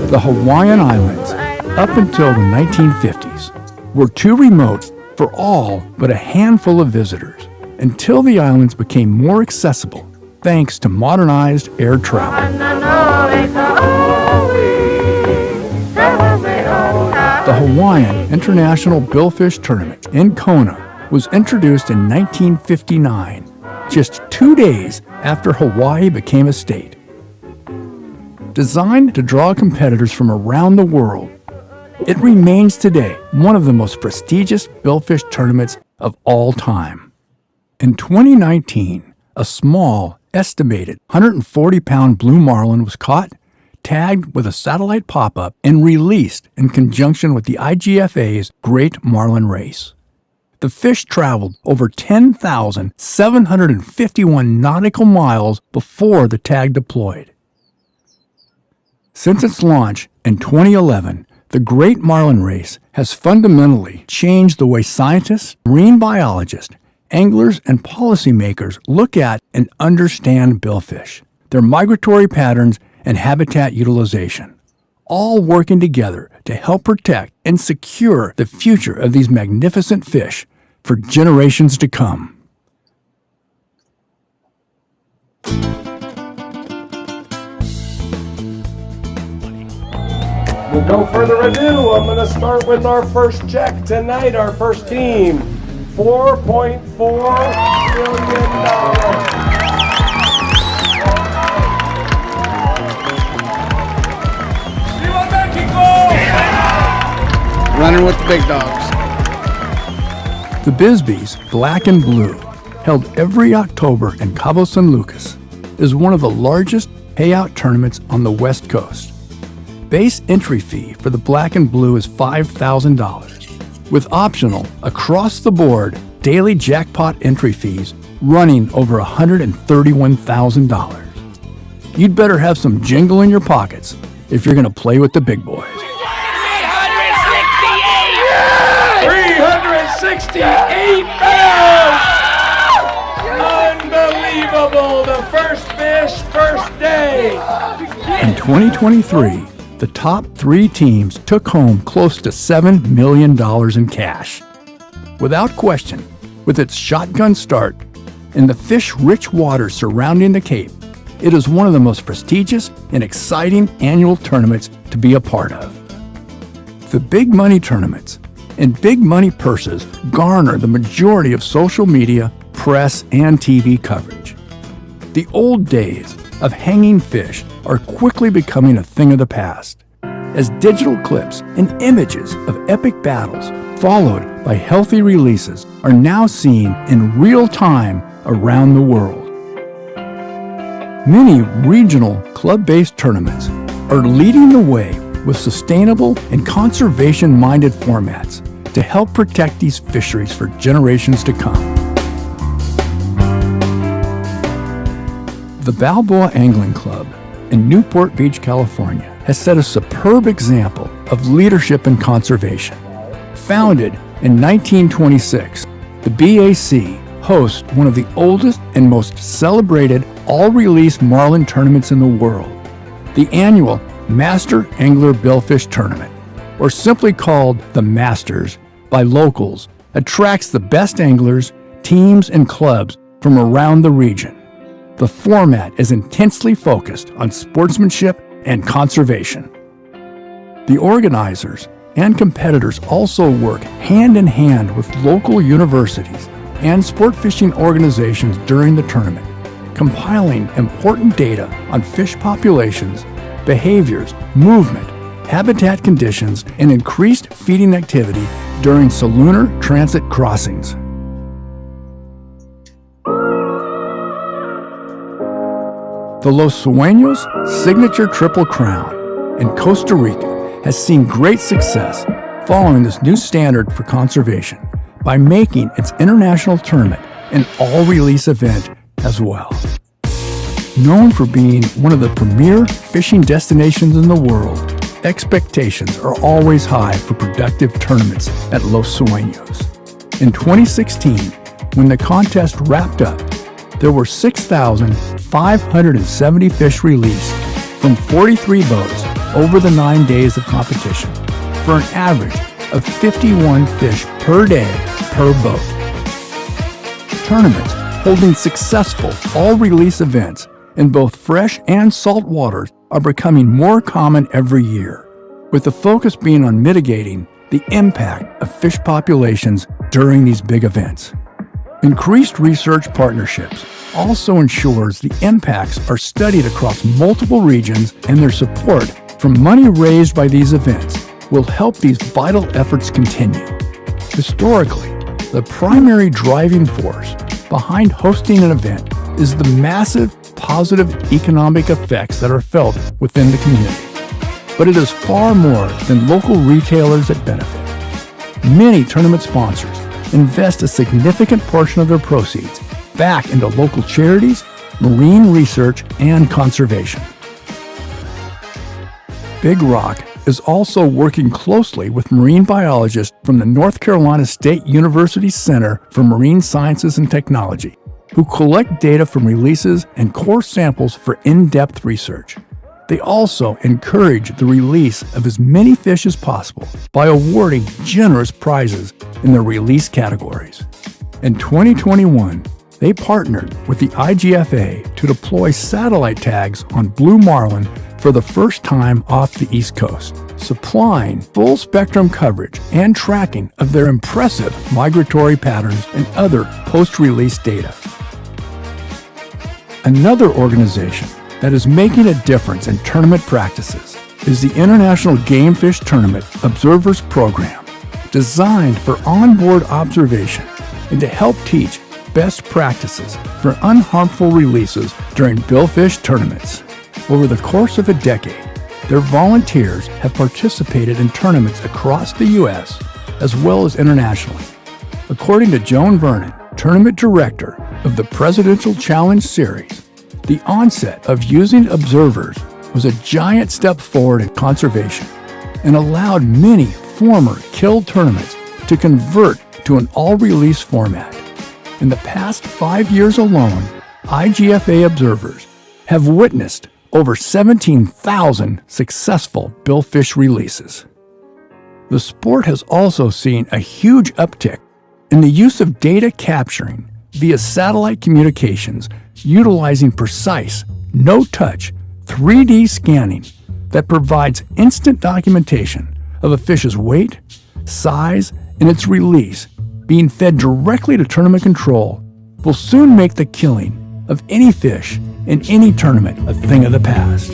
The Hawaiian Islands, up until the 1950s, were too remote for all but a handful of visitors until the islands became more accessible thanks to modernized air travel. The Hawaiian International Billfish Tournament in Kona was introduced in 1959, just 2 days after Hawaii became a state. Designed to draw competitors from around the world, it remains today one of the most prestigious billfish tournaments of all time. In 2019, a small, estimated 140-pound blue marlin was caught, tagged with a satellite pop-up, and released in conjunction with the IGFA's Great Marlin Race. The fish traveled over 10,751 nautical miles before the tag deployed. Since its launch in 2011, the Great Marlin Race has fundamentally changed the way scientists, marine biologists, anglers, and policymakers look at and understand billfish, their migratory patterns, and habitat utilization, all working together to help protect and secure the future of these magnificent fish for generations to come. With no further ado, I'm going to start with our first check tonight, our first team. $4.4 million. Running with the big dogs. The Bisbee's Black and Blue, held every October in Cabo San Lucas, is one of the largest payout tournaments on the West Coast. Base entry fee for the Black and Blue is $5,000, with optional, across-the-board daily jackpot entry fees running over $131,000. You'd better have some jingle in your pockets if you're going to play with the big boys. 368 pounds! Unbelievable! The first fish, first day! In 2023, the top 3 teams took home close to $7 million in cash. Without question, with its shotgun start and the fish-rich waters surrounding the Cape, it is one of the most prestigious and exciting annual tournaments to be a part of. The big money tournaments and big money purses garner the majority of social media, press, and TV coverage. The old days of hanging fish are quickly becoming a thing of the past, as digital clips and images of epic battles, followed by healthy releases, are now seen in real time around the world. Many regional club-based tournaments are leading the way with sustainable and conservation-minded formats to help protect these fisheries for generations to come. The Balboa Angling Club in Newport Beach, California, has set a superb example of leadership and conservation. Founded in 1926, the BAC hosts one of the oldest and most celebrated all-release marlin tournaments in the world, the annual Master Angler Billfish Tournament, or simply called the Masters by locals, attracts the best anglers, teams, and clubs from around the region. The format is intensely focused on sportsmanship and conservation. The organizers and competitors also work hand in hand with local universities and sport fishing organizations during the tournament, compiling important data on fish populations, behaviors, movement, habitat conditions, and increased feeding activity during salunar transit crossings. The Los Sueños Signature Triple Crown in Costa Rica has seen great success following this new standard for conservation by making its international tournament an all-release event as well. Known for being one of the premier fishing destinations in the world, expectations are always high for productive tournaments at Los Sueños. In 2016, when the contest wrapped up, there were 6,570 fish released from 43 boats over the 9 days of competition for an average of 51 fish per day per boat. Tournaments holding successful all-release events in both fresh and salt waters are becoming more common every year, with the focus being on mitigating the impact of fish populations during these big events. Increased research partnerships also ensures the impacts are studied across multiple regions, and their support from money raised by these events will help these vital efforts continue. Historically, the primary driving force behind hosting an event is the massive positive economic effects that are felt within the community. But it is far more than local retailers that benefit. Many tournament sponsors invest a significant portion of their proceeds back into local charities, marine research, and conservation. Big Rock is also working closely with marine biologists from the North Carolina State University Center for Marine Sciences and Technology, who collect data from releases and core samples for in-depth research. They also encourage the release of as many fish as possible by awarding generous prizes in the release categories. In 2021, they partnered with the IGFA to deploy satellite tags on blue marlin for the first time off the East Coast, supplying full spectrum coverage and tracking of their impressive migratory patterns and other post-release data. Another organization that is making a difference in tournament practices is the International Game Fish Tournament Observers Program, designed for onboard observation and to help teach best practices for unharmful releases during billfish tournaments. Over the course of a decade, their volunteers have participated in tournaments across the U.S. as well as internationally. According to Joan Vernon, tournament director of the Presidential Challenge Series, the onset of using observers was a giant step forward in conservation and allowed many former killed tournaments to convert to an all-release format. In the past 5 years alone, IGFA observers have witnessed over 17,000 successful billfish releases. The sport has also seen a huge uptick in the use of data capturing via satellite communications utilizing precise, no-touch, 3D scanning that provides instant documentation of a fish's weight, size, and its release being fed directly to tournament control will soon make the killing of any fish in any tournament a thing of the past.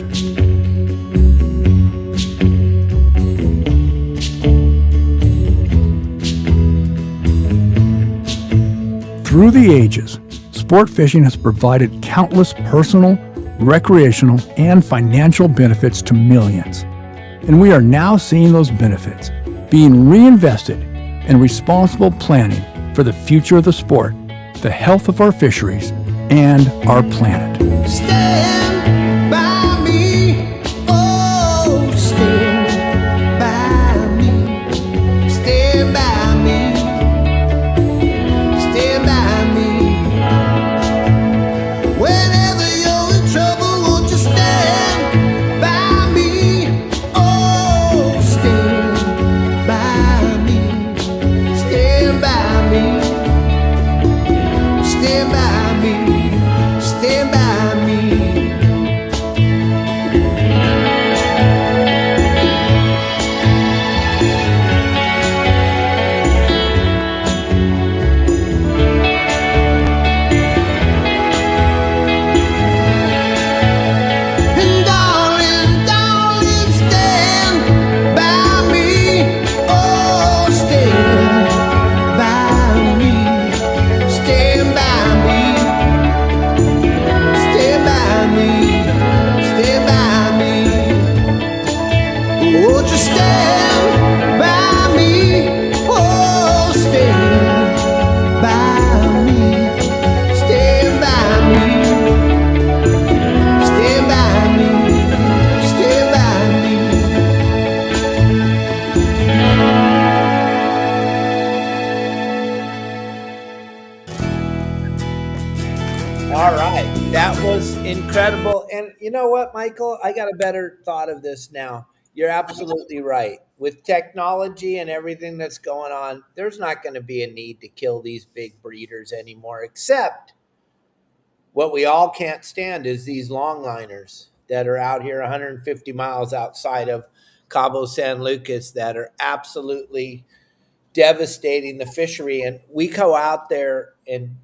Through the ages, sport fishing has provided countless personal, recreational, and financial benefits to millions. And we are now seeing those benefits being reinvested in responsible planning for the future of the sport, the health of our fisheries, and our planet. Stand by me, oh, stand by me, stand by me, stand by me. Whenever you're in trouble, won't you stand by me, oh, stand by me, stand by me, stand by me. Stand by me. And darling, darling, stand by me. Oh, stand by me. Stand by me. Stand by me, stand by me. Won't you stand by me? Oh, stand by me, stand by me, stand by me, stand by me. All right. That was incredible. And you know what, Michael? I got a better thought of this now. You're absolutely right. With technology and everything that's going on, there's not going to be a need to kill these big breeders anymore, except what we all can't stand is these longliners that are out here 150 miles outside of Cabo San Lucas that are absolutely devastating the fishery. And we go out there and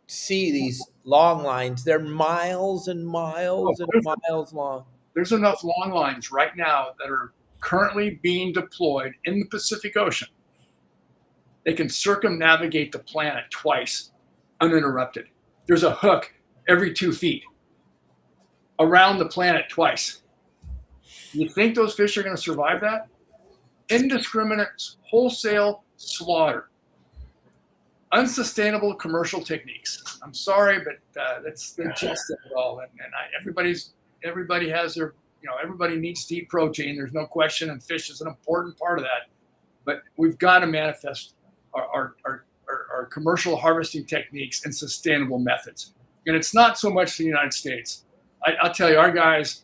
see these long lines. They're miles and miles and miles long. There's enough long lines right now that are currently being deployed in the Pacific Ocean. They can circumnavigate the planet twice uninterrupted. There's a hook every 2 feet around the planet twice. You think those fish are going to survive that? Indiscriminate, wholesale slaughter. Unsustainable commercial techniques. I'm sorry, but that's the gist of it all. And everybody has their, everybody needs to eat protein. There's no question, and fish is an important part of that. But we've got to manifest our commercial harvesting techniques and sustainable methods. And it's not so much the United States. I'll tell you, our guys,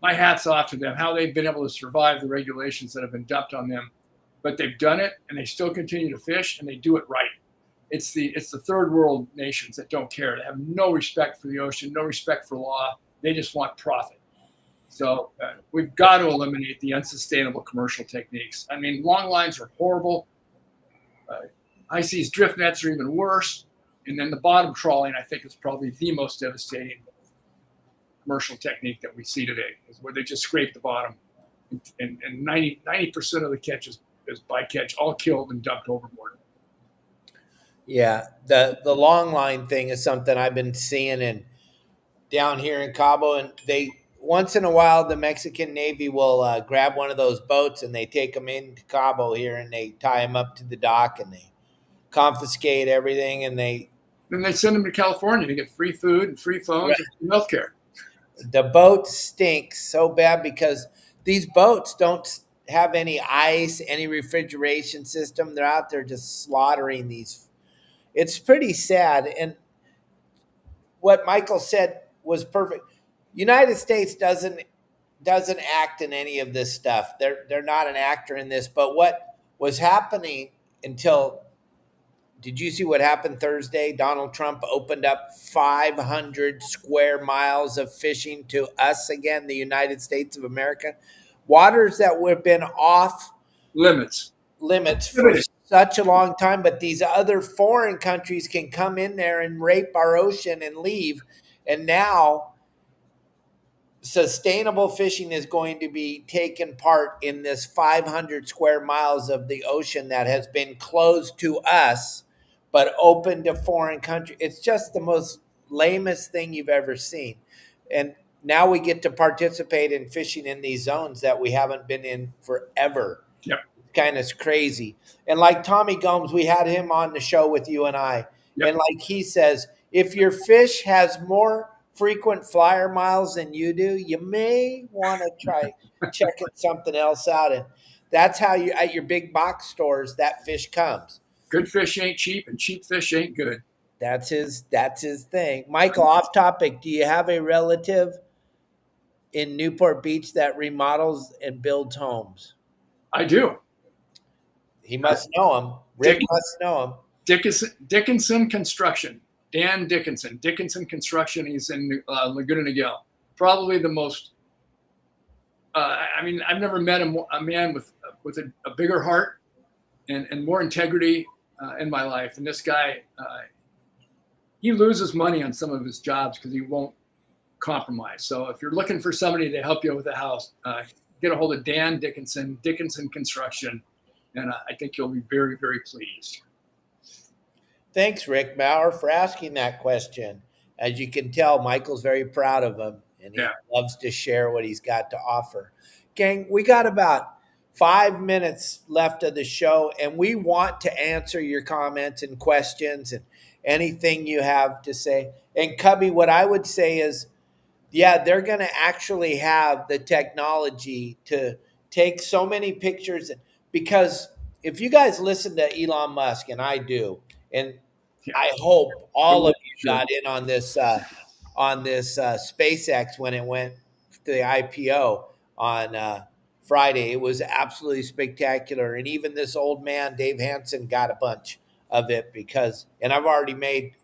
my hat's off to them, how they've been able to survive the regulations that have been dumped on them. But they've done it, and they still continue to fish, and they do it right. It's the third world nations that don't care. They have no respect for the ocean, no respect for law. They just want profit. So we've got to eliminate the unsustainable commercial techniques. I mean, long lines are horrible. High seas drift nets are even worse. And then the bottom trawling, I think, is probably the most devastating commercial technique that we see today, is where they just scrape the bottom. And 90% of the catch is bycatch, all killed and dumped overboard. Yeah, the long line thing is something I've been seeing and down here in Cabo, and they once in a while the Mexican Navy will grab one of those boats and they take them into Cabo here and they tie them up to the dock and they confiscate everything and then they send them to California to get free food and free phones and health care. The boat stinks so bad because these boats don't have any ice, any refrigeration system. They're out there just slaughtering these. It's pretty sad. And what Michael said was perfect. United States doesn't act in any of this stuff. They're not an actor in this. But what was happening until, did you see what happened Thursday? Donald Trump opened up 500 square miles of fishing to us again, the United States of America. Waters that would have been off limits for such a long time, but these other foreign countries can come in there and rape our ocean and leave. And now sustainable fishing is going to be taken part in this 500 square miles of the ocean that has been closed to us, but open to foreign countries. It's just the most lamest thing you've ever seen. And now we get to participate in fishing in these zones that we haven't been in forever. Yep. Kind of crazy. And like Tommy Gomes, we had him on the show with you and I. Yep. And like he says, if your fish has more frequent flyer miles than you do, you may want to try checking something else out. And that's how you, at your big box stores, that fish comes. Good fish ain't cheap, and cheap fish ain't good. That's his thing. Michael, off topic, do you have a relative in Newport Beach that remodels and builds homes? I do. He must know him. Rick must know him. Dickinson Construction. Dan Dickinson. Dickinson Construction. He's in Laguna Niguel. Probably the most. I've never met a man with a bigger heart and more integrity in my life. And this guy, he loses money on some of his jobs because he won't compromise. So if you're looking for somebody to help you with a house, get a hold of Dan Dickinson Construction, and I think you'll be very, very pleased. Thanks, Rick Maurer, for asking that question. As you can tell, Michael's very proud of him, and he loves to share what he's got to offer. Gang, we got about 5 minutes left of the show, and we want to answer your comments and questions and anything you have to say. And Cubby, what I would say is, yeah, they're going to actually have the technology to take so many pictures, because if you guys listen to Elon Musk, and I do, and I hope all of you got in on this SpaceX when it went to the IPO on Friday. It was absolutely spectacular. And even this old man, Dave Hansen, got a bunch of it and I've already made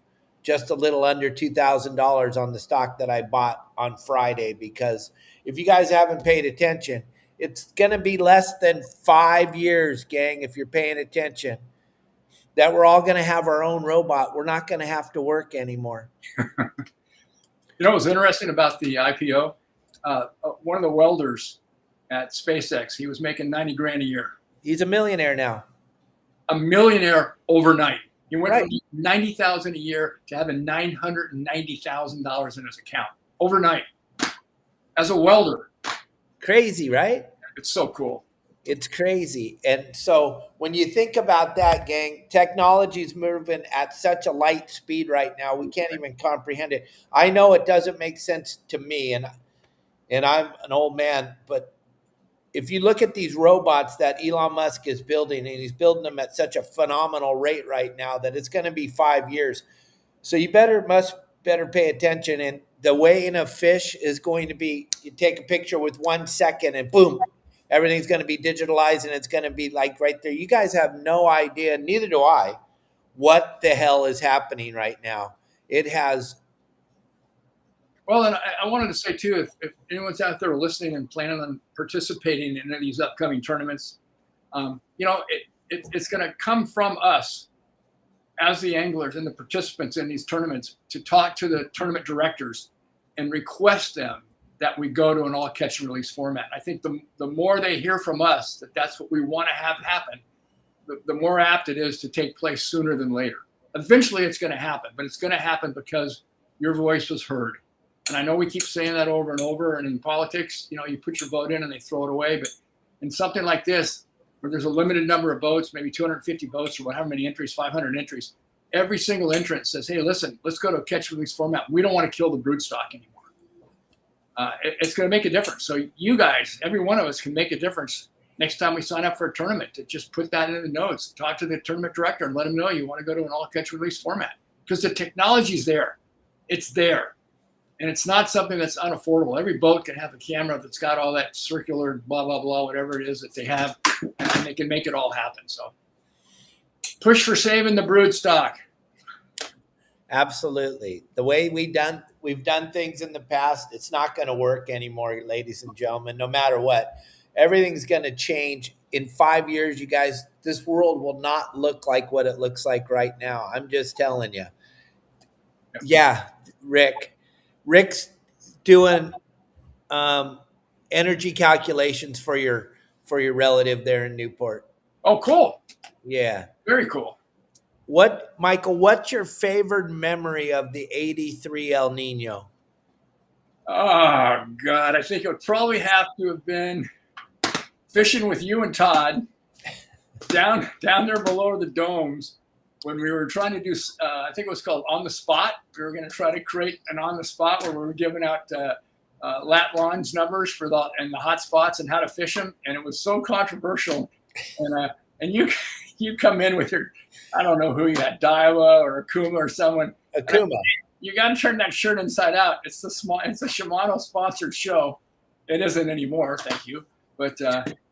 just a little under $2,000 on the stock that I bought on Friday, because if you guys haven't paid attention, it's going to be less than 5 years, gang, if you're paying attention, that we're all going to have our own robot. We're not going to have to work anymore. You know what's interesting about the IPO? One of the welders at SpaceX, he was making 90 grand a year. He's a millionaire now. A millionaire overnight. He went from 90,000 a year to having $990,000 in his account overnight as a welder. Crazy, right? It's so cool. It's crazy. And so when you think about that, gang, technology is moving at such a light speed right now, we can't even comprehend it. I know it doesn't make sense to me, and I'm an old man, but if you look at these robots that Elon Musk is building, and he's building them at such a phenomenal rate right now that it's going to be 5 years. So you must pay attention. And the weighing of fish is going to be, you take a picture with 1 second and boom, everything's going to be digitalized, and it's going to be like right there. You guys have no idea, neither do I, what the hell is happening right now. It has. Well, and I wanted to say too, if anyone's out there listening and planning on participating in any of these upcoming tournaments, it's going to come from us as the anglers and the participants in these tournaments to talk to the tournament directors and request them that we go to an all catch and release format. I think the more they hear from us that that's what we want to have happen, the more apt it is to take place sooner than later. Eventually it's going to happen, but it's going to happen because your voice was heard. And I know we keep saying that over and over. And in politics, you put your vote in and they throw it away. But in something like this, where there's a limited number of boats, maybe 250 boats or however many entries, 500 entries, every single entrant says, hey, listen, let's go to a catch-release format. We don't want to kill the broodstock anymore. It's going to make a difference. So you guys, every one of us can make a difference next time we sign up for a tournament, to just put that in the notes, talk to the tournament director and let them know you want to go to an all catch-release format. Because the technology's there. It's there. And it's not something that's unaffordable. Every boat can have a camera that's got all that circular blah, blah, blah, whatever it is that they have, and they can make it all happen. So push for saving the broodstock. Absolutely. The way we've done things in the past, it's not going to work anymore, ladies and gentlemen, no matter what. Everything's going to change. In 5 years, you guys, this world will not look like what it looks like right now. I'm just telling you. Yeah, Rick's doing energy calculations for your relative there in Newport. Oh, cool. Yeah. Very cool. Michael, what's your favorite memory of the 83 El Nino? Oh, God. I think it would probably have to have been fishing with you and Todd down there below the domes when we were trying to do, I think it was called On the Spot. We were going to try to create an On the Spot where we were giving out lat lines numbers for the hot spots and how to fish them. And it was so controversial. And you come in with your, I don't know who you had, Daiwa or Okuma or someone. Okuma. You got to turn that shirt inside out. It's a Shimano sponsored show. It isn't anymore, thank you. But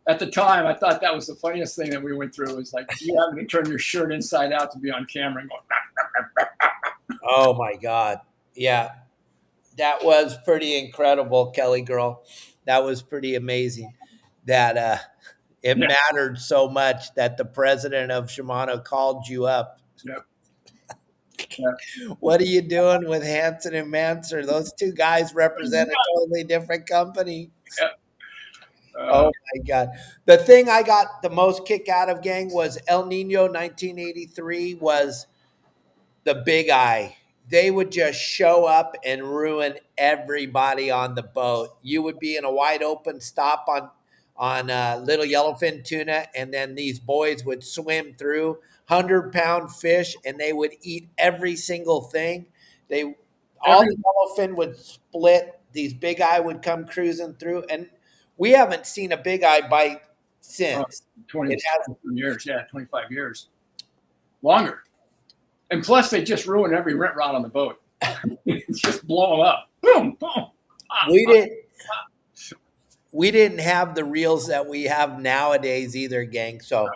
at the time, I thought that was the funniest thing that we went through. It was like you having to turn your shirt inside out to be on camera and going. Oh my God! Yeah, that was pretty incredible, Kelly girl. That was pretty amazing. That it mattered so much that the president of Shimano called you up. Yep. What are you doing with Hansen and Manser? Those two guys represent a totally different company. Yep. Oh my God. The thing I got the most kick out of, gang, was El Nino 1983 was the big eye. They would just show up and ruin everybody on the boat. You would be in a wide open stop on little yellowfin tuna, and then these boys would swim through 100-pound fish, and they would eat every single thing. All the yellowfin would split. These big eye would come cruising through, and we haven't seen a big eye bite since. 20 years, 25 years. Longer. And plus, they just ruin every rent rod on the boat. It's just blow them up. Boom, boom. we didn't have the reels that we have nowadays either, gang. So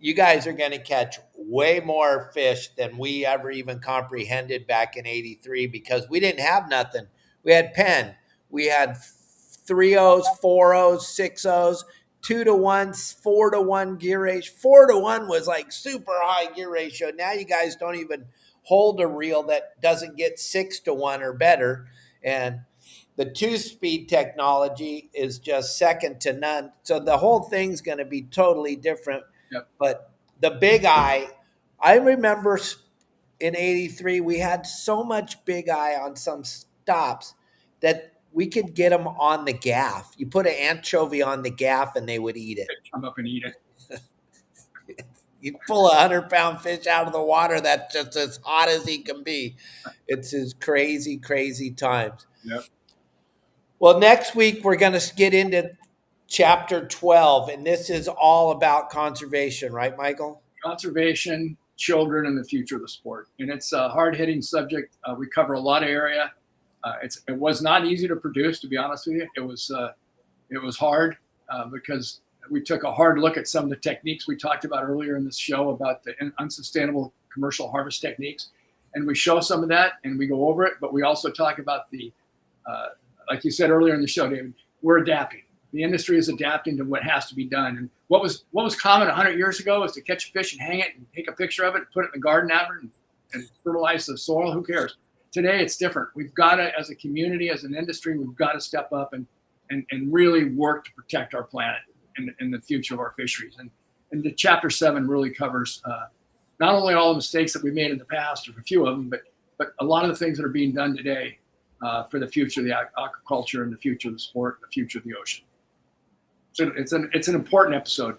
you guys are going to catch way more fish than we ever even comprehended back in 83 because we didn't have nothing. We had pen. We had 3-0s, 4-0s, 6-0s, 2-to-1, 4-to-1 gear ratio. 4-to-1 was like super high gear ratio. Now you guys don't even hold a reel that doesn't get 6-to-1 or better. And the 2-speed technology is just second to none. So the whole thing's going to be totally different. Yep. But the big eye, I remember in 83, we had so much big eye on some stops that we could get them on the gaff. You put an anchovy on the gaff and they would eat it. They'd come up and eat it. You pull a 100-pound fish out of the water that's just as hot as he can be. It's his crazy, crazy times. Yep. Well, next week we're going to get into chapter 12, and this is all about conservation, right, Michael? Conservation, children, and the future of the sport. And it's a hard-hitting subject. We cover a lot of area. It was not easy to produce, to be honest with you. It was hard because we took a hard look at some of the techniques we talked about earlier in this show about the unsustainable commercial harvest techniques. And we show some of that and we go over it, but we also talk about the, like you said earlier in the show, David, we're adapting. The industry is adapting to what has to be done. And what was common 100 years ago is to catch a fish and hang it and take a picture of it, put it in the garden after and fertilize the soil. Who cares? Today it's different. We've got to, as a community, as an industry, we've got to step up and really work to protect our planet and the future of our fisheries. And the chapter 7 really covers not only all the mistakes that we made in the past, or a few of them, but a lot of the things that are being done today for the future of the aquaculture and the future of the sport, and the future of the ocean. So it's an important episode.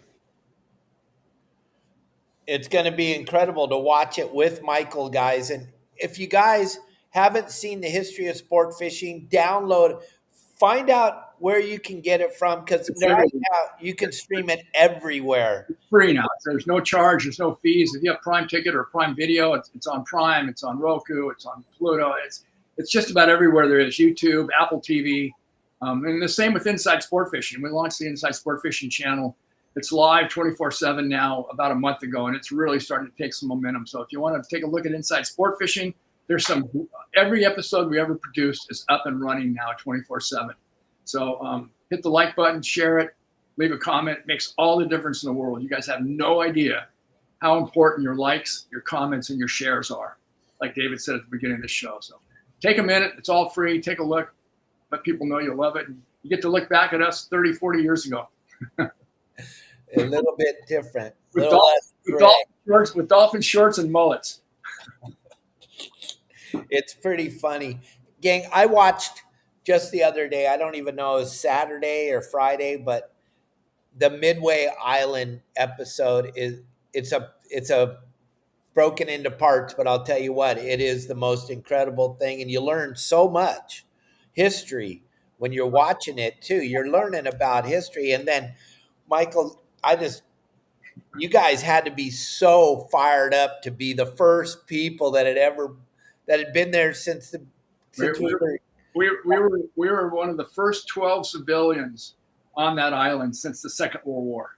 It's going to be incredible to watch it with Michael, guys. And if you guys haven't seen the history of sport fishing, download, find out where you can get it from, because right now you can stream it everywhere. It's free now. There's no charge. There's no fees. If you have Prime Ticket or Prime Video, it's on Prime. It's on Roku. It's on Pluto. It's just about everywhere there is. YouTube, Apple TV. And the same with Inside Sport Fishing. We launched the Inside Sport Fishing channel. It's live 24/7 now, about a month ago, and it's really starting to take some momentum. So if you want to take a look at Inside Sport Fishing, every episode we ever produced is up and running now 24/7. So hit the like button, share it, leave a comment. It makes all the difference in the world. You guys have no idea how important your likes, your comments, and your shares are, like David said at the beginning of this show. So take a minute. It's all free. Take a look. Let people know you love it. And you get to look back at us 30, 40 years ago. A little bit different. With dolphin shorts and mullets. It's pretty funny. Gang, I watched just the other day, I don't even know, it was Saturday or Friday, but the Midway Island episode it's a broken into parts, but I'll tell you what, it is the most incredible thing. And you learn so much history when you're watching it too. You're learning about history. And then Michael, you guys had to be so fired up to be the first people that had been there since we were one of the first 12 civilians on that island since the Second World War.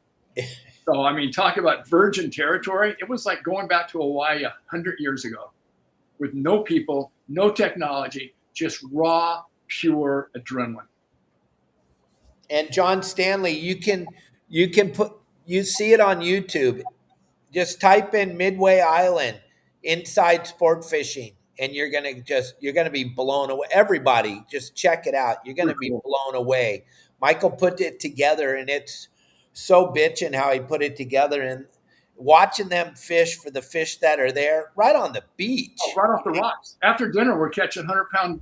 So, I mean, talk about virgin territory. It was like going back to Hawaii 100 years ago with no people, no technology, just raw, pure adrenaline. And John Stanley, you see it on YouTube. Just type in Midway Island Inside Sport Fishing, and you're gonna be blown away. Everybody, just check it out. You're gonna be blown away. Michael put it together, and it's so bitchin' how he put it together, and watching them fish for the fish that are there right on the beach. Oh, right off the rocks. After dinner, we're catching 100-pound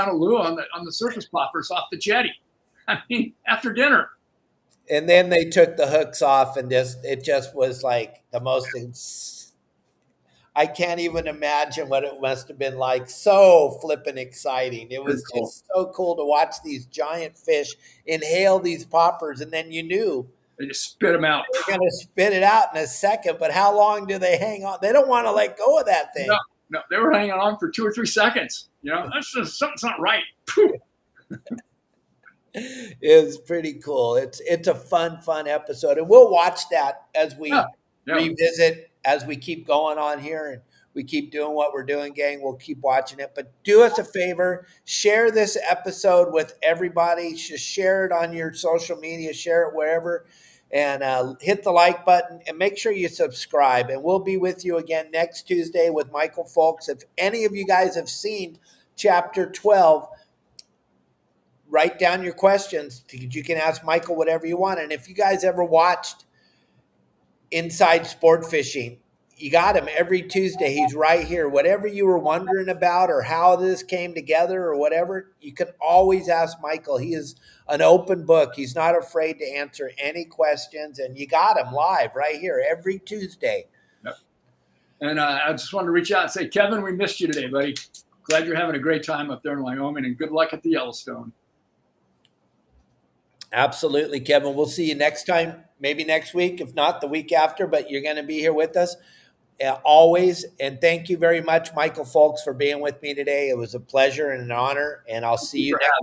of lure on the surface poppers off the jetty. I mean, after dinner. And then they took the hooks off, and it just was like the most. I can't even imagine what it must have been like. So flippin' exciting! It was just so cool to watch these giant fish inhale these poppers, and then you knew they just spit them out. They're going to spit it out in a second, but how long do they hang on? They don't want to let go of that thing. No, they were hanging on for 2 or 3 seconds. You know, that's just something's not right. It was pretty cool. It's a fun episode, and we'll watch that as we revisit, as we keep going on here and we keep doing what we're doing, gang. We'll keep watching it. But do us a favor, share this episode with everybody. Just share it on your social media, share it wherever, and hit the like button, and make sure you subscribe. And we'll be with you again next Tuesday with Michael Fowlkes. If any of you guys have seen Chapter 12, write down your questions. You can ask Michael whatever you want. And if you guys ever watched Inside Sport Fishing, you got him every Tuesday. He's right here. Whatever you were wondering about or how this came together or whatever, you can always ask Michael. He is an open book. He's not afraid to answer any questions. And you got him live right here every Tuesday. Yep. And I just wanted to reach out and say, Kevin, we missed you today, buddy. Glad you're having a great time up there in Wyoming, and good luck at the Yellowstone. Absolutely, Kevin. We'll see you next time, maybe next week, if not the week after, but you're going to be here with us always. And thank you very much, Michael Fowlkes, for being with me today. It was a pleasure and an honor, and I'll see you next